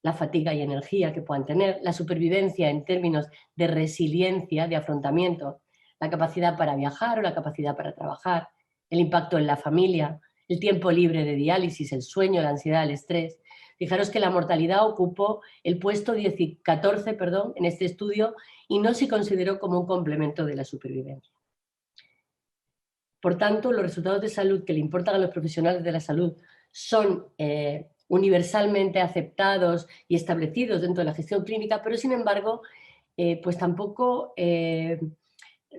La fatiga y energía que puedan tener, la supervivencia en términos de resiliencia, de afrontamiento, la capacidad para viajar o la capacidad para trabajar, el impacto en la familia, el tiempo libre de diálisis, el sueño, la ansiedad, el estrés. Fijaros que la mortalidad ocupó el puesto 14 en este estudio y no se consideró como un complemento de la supervivencia. Por tanto, los resultados de salud que le importan a los profesionales de la salud son universalmente aceptados y establecidos dentro de la gestión clínica, pero sin embargo, pues tampoco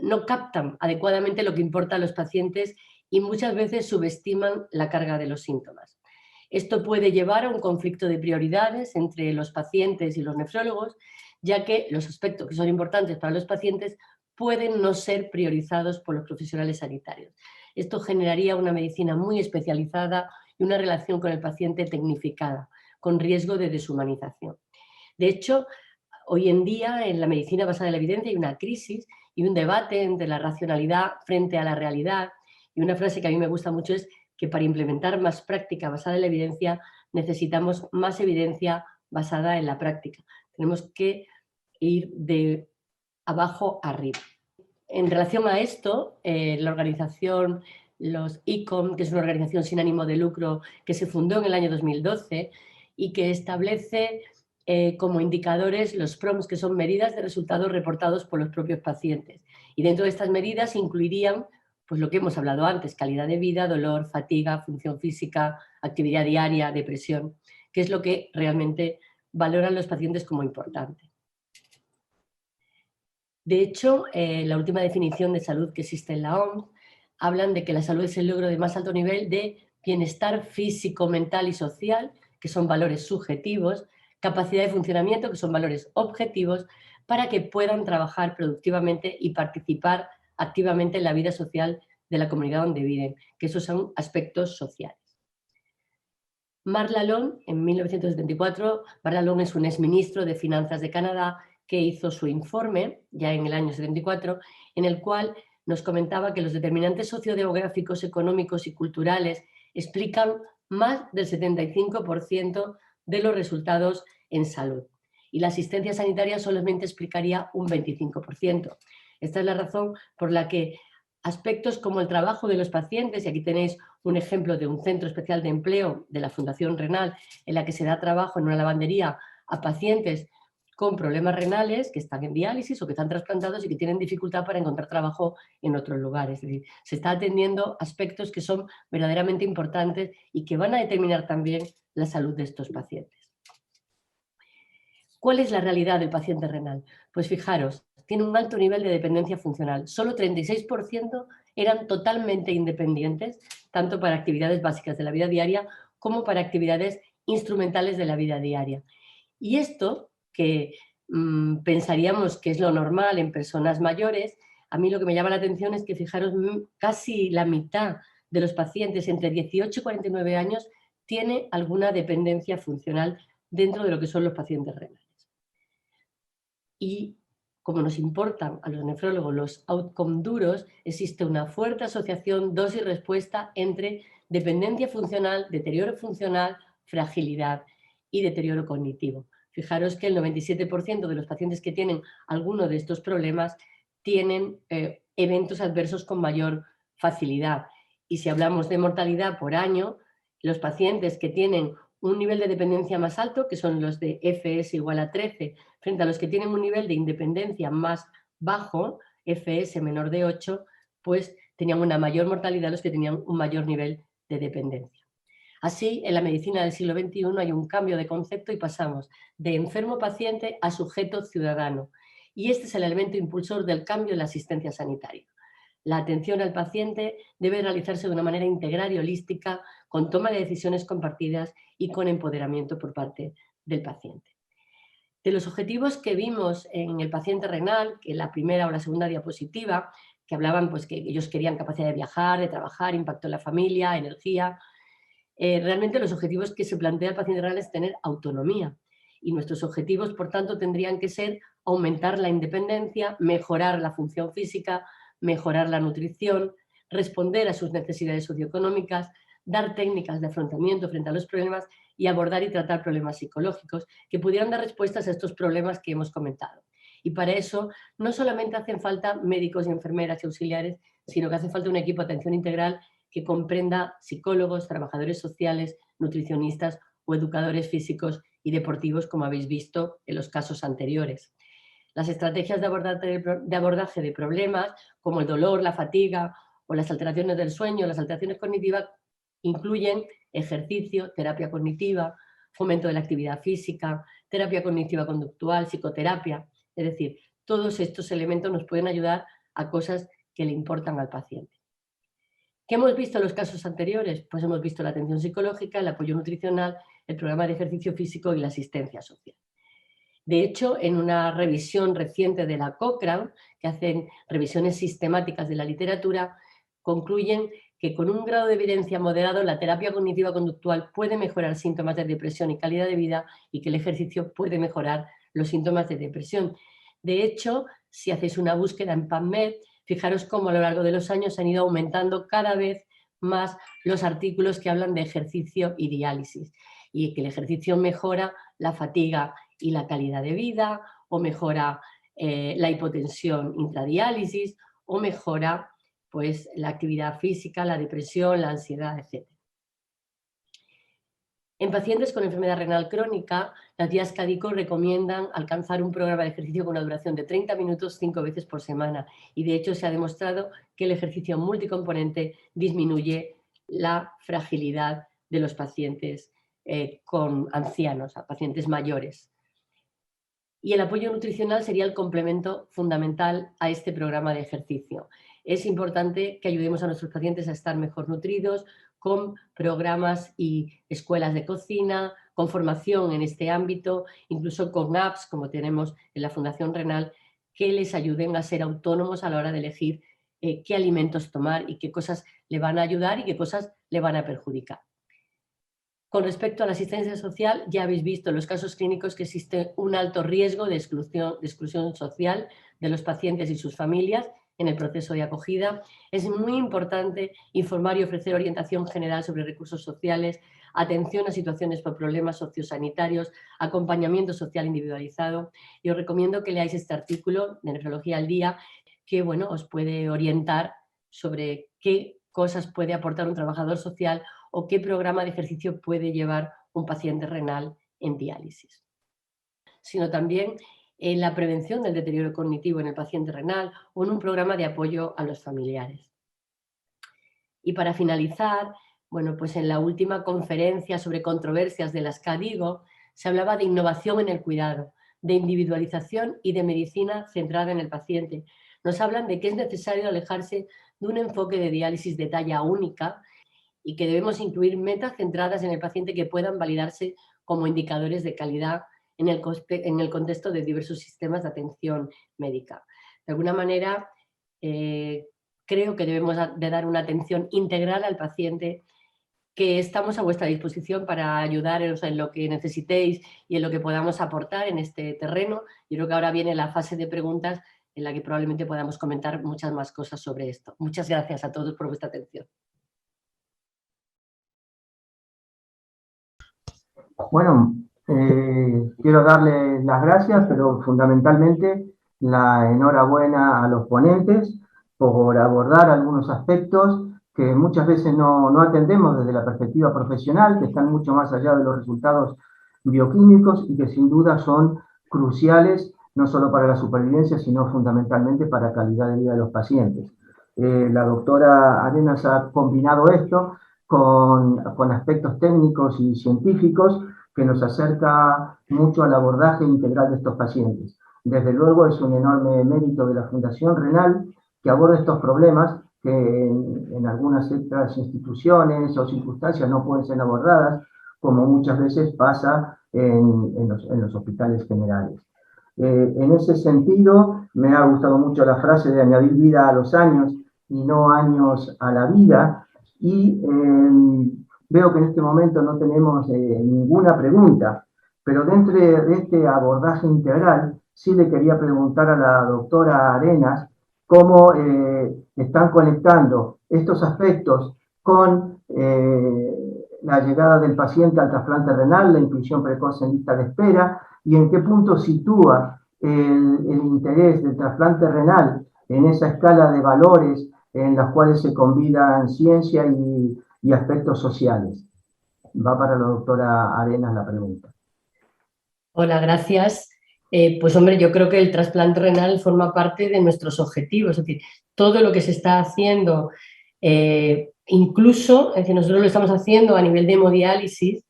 no captan adecuadamente lo que importa a los pacientes y muchas veces subestiman la carga de los síntomas. Esto puede llevar a un conflicto de prioridades entre los pacientes y los nefrólogos, ya que los aspectos que son importantes para los pacientes pueden no ser priorizados por los profesionales sanitarios. Esto generaría una medicina muy especializada y una relación con el paciente tecnificada, con riesgo de deshumanización. De hecho, hoy en día en la medicina basada en la evidencia hay una crisis y un debate entre la racionalidad frente a la realidad. Y una frase que a mí me gusta mucho es que para implementar más práctica basada en la evidencia necesitamos más evidencia basada en la práctica. Tenemos que ir de abajo arriba. En relación a esto, la organización, los ICOM, que es una organización sin ánimo de lucro que se fundó en el año 2012 y que establece como indicadores los PROMs, que son medidas de resultados reportados por los propios pacientes. Y dentro de estas medidas incluirían pues lo que hemos hablado antes, calidad de vida, dolor, fatiga, función física, actividad diaria, depresión, que es lo que realmente valoran los pacientes como importante. De hecho, la última definición de salud que existe en la OMS hablan de que la salud es el logro de más alto nivel de bienestar físico, mental y social, que son valores subjetivos, capacidad de funcionamiento, que son valores objetivos, para que puedan trabajar productivamente y participar activamente en la vida social de la comunidad donde viven, que esos son aspectos sociales. Marc Lalonde, en 1974, Marc Lalonde es un exministro de Finanzas de Canadá que hizo su informe, ya en el año 74, en el cual nos comentaba que los determinantes sociodemográficos, económicos y culturales explican más del 75% de los resultados en salud. Y la asistencia sanitaria solamente explicaría un 25%. Esta es la razón por la que aspectos como el trabajo de los pacientes, y aquí tenéis un ejemplo de un centro especial de empleo de la Fundación Renal, en la que se da trabajo en una lavandería a pacientes con problemas renales que están en diálisis o que están trasplantados y que tienen dificultad para encontrar trabajo en otros lugares. Es decir, se está atendiendo aspectos que son verdaderamente importantes y que van a determinar también la salud de estos pacientes. ¿Cuál es la realidad del paciente renal? Pues fijaros, tiene un alto nivel de dependencia funcional. Solo 36% eran totalmente independientes, tanto para actividades básicas de la vida diaria como para actividades instrumentales de la vida diaria. Y esto, que pensaríamos que es lo normal en personas mayores, a mí lo que me llama la atención es que, fijaros, casi la mitad de los pacientes entre 18 y 49 años tiene alguna dependencia funcional dentro de lo que son los pacientes renales. Y como nos importan a los nefrólogos los outcomes duros, existe una fuerte asociación dosis-respuesta entre dependencia funcional, deterioro funcional, fragilidad y deterioro cognitivo. Fijaros que el 97% de los pacientes que tienen alguno de estos problemas tienen eventos adversos con mayor facilidad. Y si hablamos de mortalidad por año, los pacientes que tienen un nivel de dependencia más alto, que son los de FS igual a 13, frente a los que tienen un nivel de independencia más bajo, FS menor de 8, pues tenían una mayor mortalidad los que tenían un mayor nivel de dependencia. Así, en la medicina del siglo XXI hay un cambio de concepto y pasamos de enfermo paciente a sujeto ciudadano. Y este es el elemento impulsor del cambio en la asistencia sanitaria. La atención al paciente debe realizarse de una manera integral y holística, con toma de decisiones compartidas y con empoderamiento por parte del paciente. De los objetivos que vimos en el paciente renal, que en la primera o la segunda diapositiva, que hablaban pues, que ellos querían capacidad de viajar, de trabajar, impacto en la familia, energía, realmente los objetivos que se plantea el paciente renal es tener autonomía. Y nuestros objetivos, por tanto, tendrían que ser aumentar la independencia, mejorar la función física, mejorar la nutrición, responder a sus necesidades socioeconómicas, dar técnicas de afrontamiento frente a los problemas y abordar y tratar problemas psicológicos que pudieran dar respuestas a estos problemas que hemos comentado. Y para eso no solamente hacen falta médicos y enfermeras y auxiliares, sino que hace falta un equipo de atención integral que comprenda psicólogos, trabajadores sociales, nutricionistas o educadores físicos y deportivos, como habéis visto en los casos anteriores. Las estrategias de abordaje de problemas, como el dolor, la fatiga o las alteraciones del sueño, las alteraciones cognitivas, incluyen ejercicio, terapia cognitiva, fomento de la actividad física, terapia cognitiva conductual, psicoterapia. Es decir, todos estos elementos nos pueden ayudar a cosas que le importan al paciente. ¿Qué hemos visto en los casos anteriores? Pues hemos visto la atención psicológica, el apoyo nutricional, el programa de ejercicio físico y la asistencia social. De hecho, en una revisión reciente de la Cochrane, que hacen revisiones sistemáticas de la literatura, concluyen que con un grado de evidencia moderado la terapia cognitiva conductual puede mejorar síntomas de depresión y calidad de vida y que el ejercicio puede mejorar los síntomas de depresión. De hecho, si hacéis una búsqueda en PubMed, fijaros cómo a lo largo de los años han ido aumentando cada vez más los artículos que hablan de ejercicio y diálisis y que el ejercicio mejora la fatiga y la calidad de vida, o mejora la hipotensión intradiálisis, o mejora pues, la actividad física, la depresión, la ansiedad, etc. En pacientes con enfermedad renal crónica, las guías CADICO recomiendan alcanzar un programa de ejercicio con una duración de 30 minutos 5 veces por semana, y de hecho se ha demostrado que el ejercicio multicomponente disminuye la fragilidad de los pacientes con ancianos, a pacientes mayores. Y el apoyo nutricional sería el complemento fundamental a este programa de ejercicio. Es importante que ayudemos a nuestros pacientes a estar mejor nutridos con programas y escuelas de cocina, con formación en este ámbito, incluso con apps como tenemos en la Fundación Renal, que les ayuden a ser autónomos a la hora de elegir qué alimentos tomar y qué cosas le van a ayudar y qué cosas le van a perjudicar. Con respecto a la asistencia social, ya habéis visto en los casos clínicos que existe un alto riesgo de exclusión social de los pacientes y sus familias en el proceso de acogida. Es muy importante informar y ofrecer orientación general sobre recursos sociales, atención a situaciones por problemas sociosanitarios, acompañamiento social individualizado. Y os recomiendo que leáis este artículo de Nefrología al Día, que bueno, os puede orientar sobre qué cosas puede aportar un trabajador social o qué programa de ejercicio puede llevar un paciente renal en diálisis. Sino también en la prevención del deterioro cognitivo en el paciente renal o en un programa de apoyo a los familiares. Y para finalizar, bueno, pues en la última conferencia sobre controversias de las CADIGO se hablaba de innovación en el cuidado, de individualización y de medicina centrada en el paciente. Nos hablan de que es necesario alejarse de un enfoque de diálisis de talla única y que debemos incluir metas centradas en el paciente que puedan validarse como indicadores de calidad en el contexto de diversos sistemas de atención médica. De alguna manera, creo que debemos de dar una atención integral al paciente, que estamos a vuestra disposición para ayudaros en lo que necesitéis y en lo que podamos aportar en este terreno. Yo creo que ahora viene la fase de preguntas en la que probablemente podamos comentar muchas más cosas sobre esto. Muchas gracias a todos por vuestra atención. Bueno, quiero darle las gracias, pero fundamentalmente la enhorabuena a los ponentes por abordar algunos aspectos que muchas veces no atendemos desde la perspectiva profesional, que están mucho más allá de los resultados bioquímicos y que sin duda son cruciales no solo para la supervivencia, sino fundamentalmente para la calidad de vida de los pacientes. La doctora Arenas ha combinado esto con aspectos técnicos y científicos que nos acerca mucho al abordaje integral de estos pacientes. Desde luego es un enorme mérito de la Fundación Renal que aborda estos problemas que en algunas otras instituciones o circunstancias no pueden ser abordadas, como muchas veces pasa en los hospitales generales. En ese sentido, me ha gustado mucho la frase de añadir vida a los años y no años a la vida, y veo que en este momento no tenemos ninguna pregunta, pero dentro de este abordaje integral, sí le quería preguntar a la doctora Arenas cómo están conectando estos aspectos con la llegada del paciente al trasplante renal, la inclusión precoz en lista de espera, y en qué punto sitúa el interés del trasplante renal en esa escala de valores en las cuales se combinan ciencia y aspectos sociales. Va para la doctora Arenas la pregunta. Hola, gracias. Pues hombre, yo creo que el trasplante renal forma parte de nuestros objetivos, es decir, todo lo que se está haciendo, incluso, es decir, nosotros lo estamos haciendo a nivel de hemodiálisis,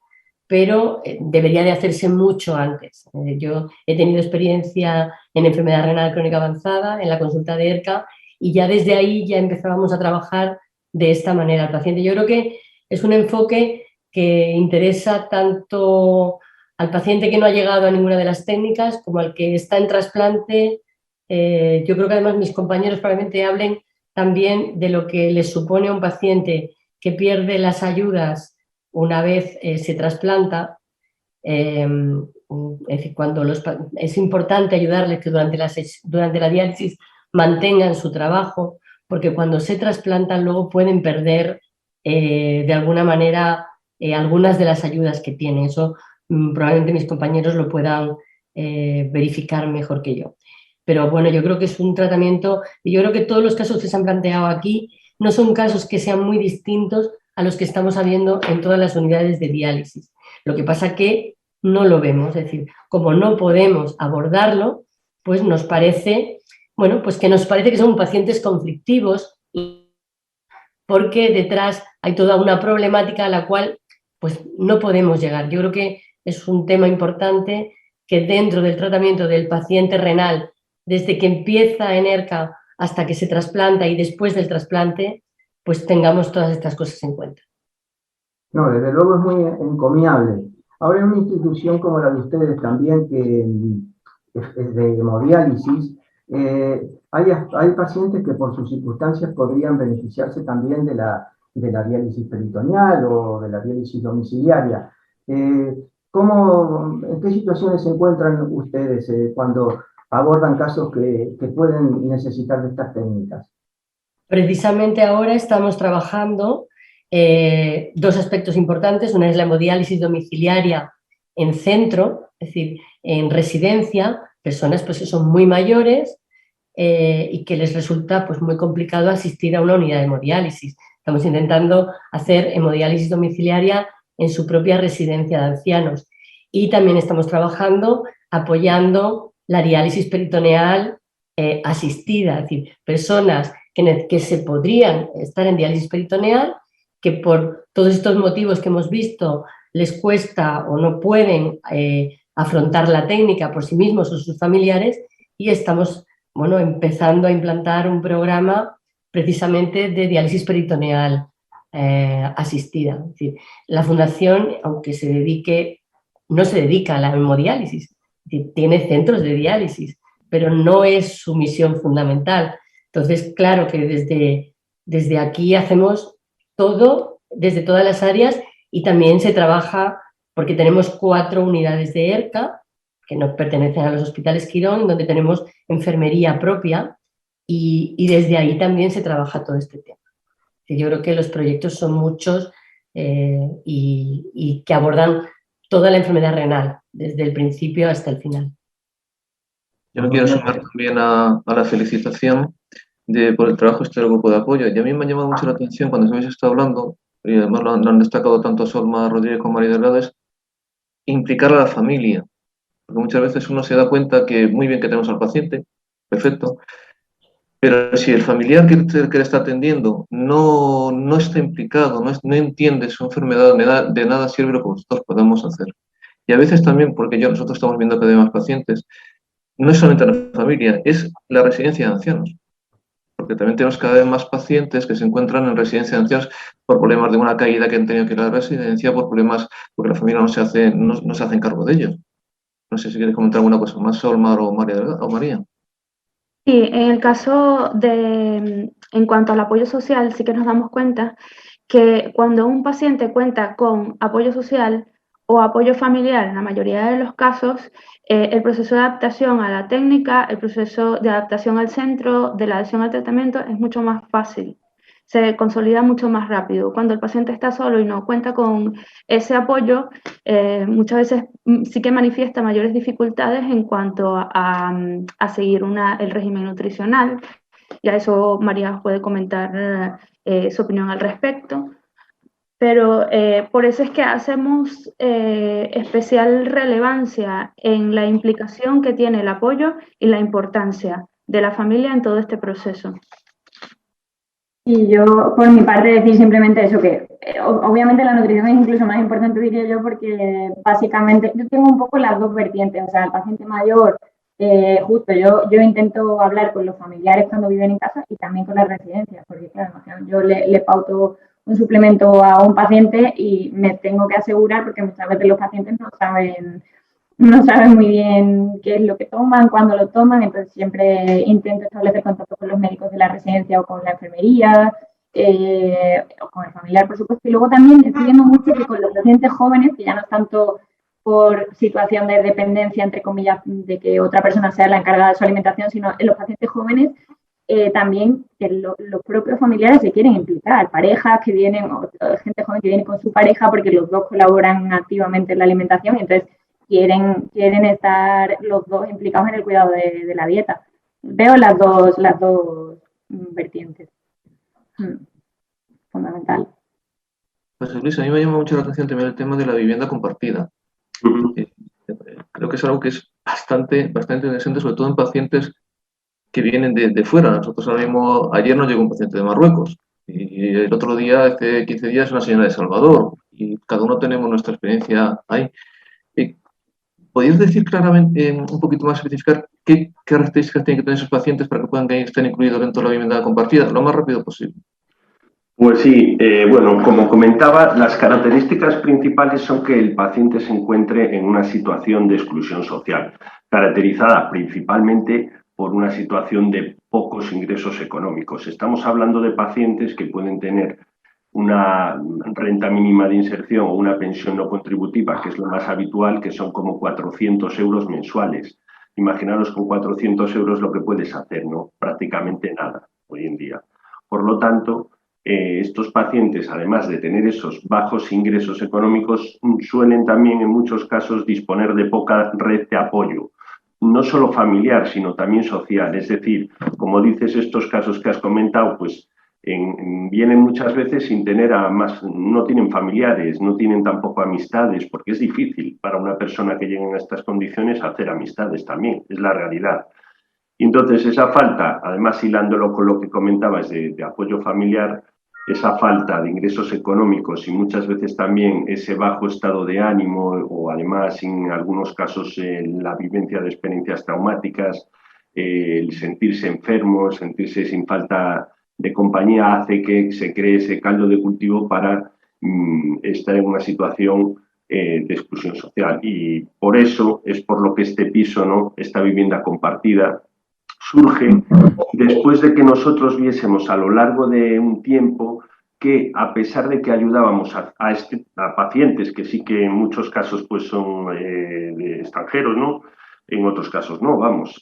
pero debería de hacerse mucho antes. Yo he tenido experiencia en enfermedad renal crónica avanzada, en la consulta de ERCA, y ya desde ahí ya empezábamos a trabajar de esta manera al paciente. Yo creo que es un enfoque que interesa tanto al paciente que no ha llegado a ninguna de las técnicas como al que está en trasplante. Yo creo que además mis compañeros probablemente hablen también de lo que les supone a un paciente que pierde las ayudas una vez se trasplanta. Es decir, es importante ayudarles que durante la diálisis mantengan su trabajo, porque cuando se trasplantan luego pueden perder de alguna manera algunas de las ayudas que tienen. Eso probablemente mis compañeros lo puedan verificar mejor que yo. Pero bueno, yo creo que es un tratamiento, y yo creo que todos los casos que se han planteado aquí no son casos que sean muy distintos a los que estamos viendo en todas las unidades de diálisis. Lo que pasa que no lo vemos, es decir, como no podemos abordarlo, pues nos parece, bueno, pues que nos parece que son pacientes conflictivos, porque detrás hay toda una problemática a la cual pues no podemos llegar. Yo creo que es un tema importante que dentro del tratamiento del paciente renal, desde que empieza en ERCA hasta que se trasplanta y después del trasplante, pues tengamos todas estas cosas en cuenta. No, desde luego es muy encomiable. Ahora en una institución como la de ustedes también, que es de hemodiálisis, hay pacientes que por sus circunstancias podrían beneficiarse también de la diálisis peritoneal o de la diálisis domiciliaria. ¿En qué situaciones se encuentran ustedes cuando abordan casos que pueden necesitar de estas técnicas? Precisamente ahora estamos trabajando dos aspectos importantes. Una es la hemodiálisis domiciliaria en centro, es decir, en residencia, personas pues, que son muy mayores y que les resulta pues, muy complicado asistir a una unidad de hemodiálisis. Estamos intentando hacer hemodiálisis domiciliaria en su propia residencia de ancianos. Y también estamos trabajando apoyando la diálisis peritoneal asistida, es decir, personas que se podrían estar en diálisis peritoneal, que por todos estos motivos que hemos visto les cuesta o no pueden afrontar la técnica por sí mismos o sus familiares, y estamos empezando a implantar un programa precisamente de diálisis peritoneal asistida. Es decir, la Fundación, aunque no se dedica a la hemodiálisis, tiene centros de diálisis, pero no es su misión fundamental. Entonces, claro que desde aquí hacemos todo, desde todas las áreas, y también se trabaja, porque tenemos 4 unidades de ERCA, que no pertenecen a los hospitales Quirón, donde tenemos enfermería propia, y desde ahí también se trabaja todo este tema. Yo creo que los proyectos son muchos y que abordan toda la enfermedad renal, desde el principio hasta el final. Yo me quiero sumar también a la felicitación por el trabajo del grupo de apoyo. Y a mí me ha llamado mucho la atención cuando se habéis estado hablando, y además lo han destacado tanto Solma Rodríguez como María Delgado, es implicar a la familia. Porque muchas veces uno se da cuenta que muy bien que tenemos al paciente, perfecto, pero si el familiar que le está atendiendo no está implicado, no entiende su enfermedad, de nada sirve lo que nosotros podemos hacer. Y a veces también, porque nosotros estamos viendo cada vez más pacientes, no es solamente la familia, es la residencia de ancianos. Porque también tenemos cada vez más pacientes que se encuentran en residencia de ancianos por problemas de una caída que han tenido que ir a la residencia, por problemas porque la familia no se hacen cargo de ellos. No sé si quieres comentar alguna cosa más, Solmar o María. Sí, en el caso en cuanto al apoyo social, sí que nos damos cuenta que cuando un paciente cuenta con apoyo social o apoyo familiar, en la mayoría de los casos, el proceso de adaptación a la técnica, el proceso de adaptación al centro, de la adhesión al tratamiento es mucho más fácil, se consolida mucho más rápido. Cuando el paciente está solo y no cuenta con ese apoyo, muchas veces sí que manifiesta mayores dificultades en cuanto a seguir el régimen nutricional. Ya eso María puede comentar su opinión al respecto. Pero por eso es que hacemos especial relevancia en la implicación que tiene el apoyo y la importancia de la familia en todo este proceso. Y yo, por mi parte, decir simplemente eso, que obviamente la nutrición es incluso más importante, diría yo, porque básicamente yo tengo un poco las dos vertientes, o sea, el paciente mayor, justo yo intento hablar con los familiares cuando viven en casa y también con las residencias, porque claro, yo le pauto un suplemento a un paciente y me tengo que asegurar, porque muchas veces los pacientes no saben muy bien qué es lo que toman, cuándo lo toman, entonces siempre intento establecer contacto con los médicos de la residencia o con la enfermería, o con el familiar, por supuesto. Y luego también estoy viendo mucho que con los pacientes jóvenes, que ya no es tanto por situación de dependencia, entre comillas, de que otra persona sea la encargada de su alimentación, sino en los pacientes jóvenes también que los propios familiares se quieren implicar, parejas que vienen, o gente joven que viene con su pareja porque los dos colaboran activamente en la alimentación, y entonces quieren estar los dos implicados en el cuidado de la dieta. Veo las dos vertientes. Fundamental. Pues Luis, a mí me llama mucho la atención también el tema de la vivienda compartida. Creo que es algo que es bastante interesante, sobre todo en pacientes que vienen de fuera. Nosotros ahora mismo, ayer nos llegó un paciente de Marruecos y el otro día, hace 15 días, una señora de Salvador, y cada uno tenemos nuestra experiencia ahí. ¿Podéis decir claramente, un poquito más especificar, qué características tienen que tener esos pacientes para que puedan estar incluidos dentro de la vivienda compartida lo más rápido posible? Pues sí, bueno, como comentaba, las características principales son que el paciente se encuentre en una situación de exclusión social, caracterizada principalmente por una situación de pocos ingresos económicos. Estamos hablando de pacientes que pueden tener una renta mínima de inserción o una pensión no contributiva, que es lo más habitual, que son como 400 euros mensuales. Imaginaros con 400 euros lo que puedes hacer, ¿no? Prácticamente nada hoy en día. Por lo tanto, estos pacientes, además de tener esos bajos ingresos económicos, suelen también en muchos casos disponer de poca red de apoyo, no solo familiar, sino también social. Es decir, como dices, estos casos que has comentado, pues vienen muchas veces sin tener no tienen familiares, no tienen tampoco amistades, porque es difícil para una persona que llegue a estas condiciones hacer amistades también, es la realidad. Y entonces esa falta, además hilándolo con lo que comentabas de apoyo familiar, esa falta de ingresos económicos y muchas veces también ese bajo estado de ánimo o además en algunos casos la vivencia de experiencias traumáticas, el sentirse enfermo, sentirse sin falta de compañía hace que se cree ese caldo de cultivo para estar en una situación de exclusión social. Y por eso es por lo que este piso, ¿no? Esta vivienda compartida, surge después de que nosotros viésemos a lo largo de un tiempo que, a pesar de que ayudábamos a pacientes que sí que en muchos casos pues son de extranjeros, ¿no? En otros casos no, vamos,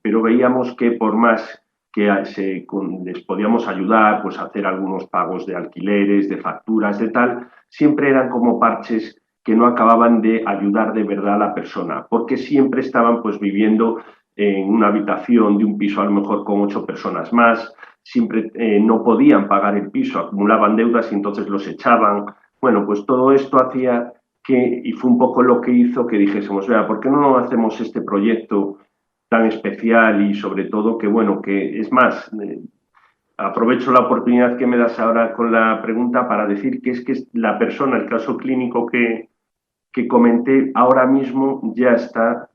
pero veíamos que por más que les podíamos ayudar, pues a hacer algunos pagos de alquileres, de facturas, de tal, siempre eran como parches que no acababan de ayudar de verdad a la persona, porque siempre estaban pues viviendo en una habitación de un piso a lo mejor con 8 personas más, siempre no podían pagar el piso, acumulaban deudas y entonces los echaban. Bueno, pues todo esto hacía que, y fue un poco lo que hizo que dijésemos, vea, ¿por qué no hacemos este proyecto tan especial? Y sobre todo que, bueno, que es más, aprovecho la oportunidad que me das ahora con la pregunta para decir que es que la persona, el caso clínico que comenté, ahora mismo ya está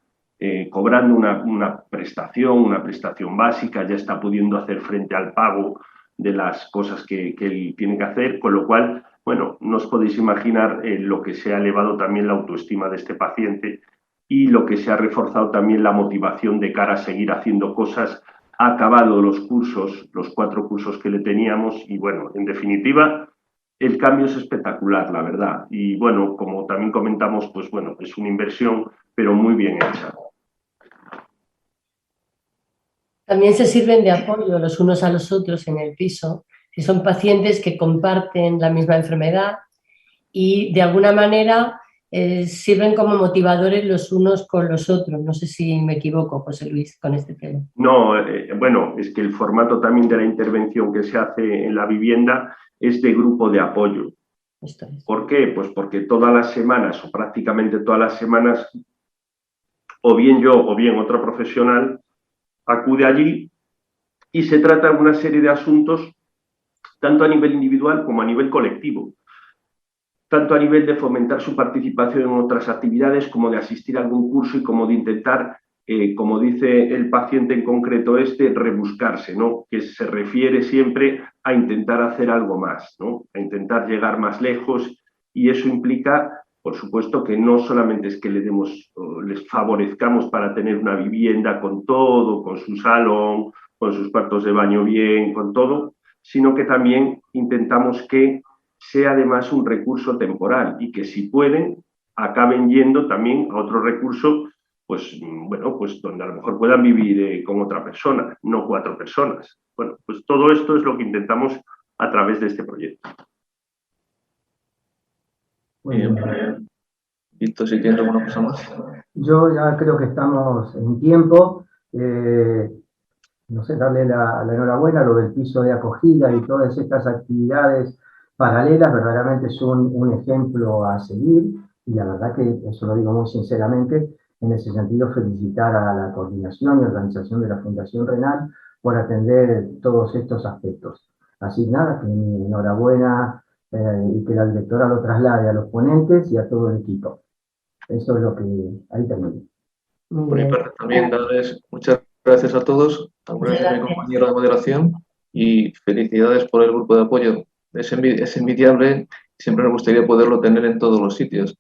cobrando una prestación básica, ya está pudiendo hacer frente al pago de las cosas que él tiene que hacer, con lo cual, bueno, no os podéis imaginar lo que se ha elevado también la autoestima de este paciente y lo que se ha reforzado también la motivación de cara a seguir haciendo cosas. Ha acabado los cursos, los 4 cursos que le teníamos y, bueno, en definitiva, el cambio es espectacular, la verdad. Y, bueno, como también comentamos, pues, bueno, es una inversión, pero muy bien hecha. También se sirven de apoyo los unos a los otros en el piso, si son pacientes que comparten la misma enfermedad y de alguna manera sirven como motivadores los unos con los otros. No sé si me equivoco, José Luis, con este tema. No, bueno, es que el formato también de la intervención que se hace en la vivienda es de grupo de apoyo. Esto es. ¿Por qué? Pues porque todas las semanas o prácticamente todas las semanas, o bien yo o bien otro profesional acude allí y se trata de una serie de asuntos tanto a nivel individual como a nivel colectivo, tanto a nivel de fomentar su participación en otras actividades como de asistir a algún curso y como de intentar, como dice el paciente en concreto rebuscarse, ¿no? Que se refiere siempre a intentar hacer algo más, ¿no? A intentar llegar más lejos y eso implica, por supuesto, que no solamente es que les favorezcamos para tener una vivienda con todo, con su salón, con sus cuartos de baño bien, con todo, sino que también intentamos que sea además un recurso temporal y que si pueden acaben yendo también a otro recurso, pues bueno, pues donde a lo mejor puedan vivir con otra persona, no 4 personas. Bueno, pues todo esto es lo que intentamos a través de este proyecto. Muy bien. Víctor, si tienes alguna cosa más. Yo ya creo que estamos en tiempo. No sé, darle la enhorabuena a lo del piso de acogida y todas estas actividades paralelas, verdaderamente es un ejemplo a seguir, y la verdad que eso lo digo muy sinceramente, en ese sentido felicitar a la coordinación y organización de la Fundación Renal por atender todos estos aspectos. Así nada, que mi enhorabuena y que la directora lo traslade a los ponentes y a todo el equipo. Eso es lo que ahí termino. Por mi parte también darles muchas gracias a todos, gracias a mi compañero de moderación y felicidades por el grupo de apoyo. Es envidiable, siempre me gustaría poderlo tener en todos los sitios.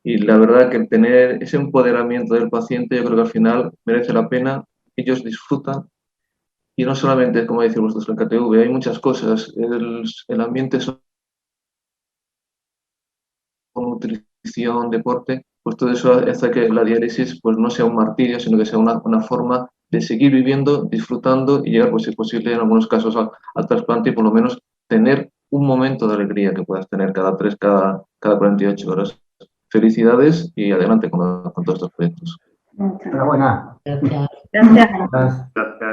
Y la verdad que tener ese empoderamiento del paciente, yo creo que al final merece la pena, ellos disfrutan. Y no solamente, como decís vosotros en KTV, hay muchas cosas. El ambiente es nutrición, deporte, pues todo eso hace que la diálisis pues no sea un martirio, sino que sea una forma de seguir viviendo, disfrutando y llegar, pues, si es posible, en algunos casos al trasplante y por lo menos tener un momento de alegría que puedas tener cada 48 horas. Felicidades y adelante con todos estos proyectos. Enhorabuena. Gracias. Gracias. Gracias. Gracias.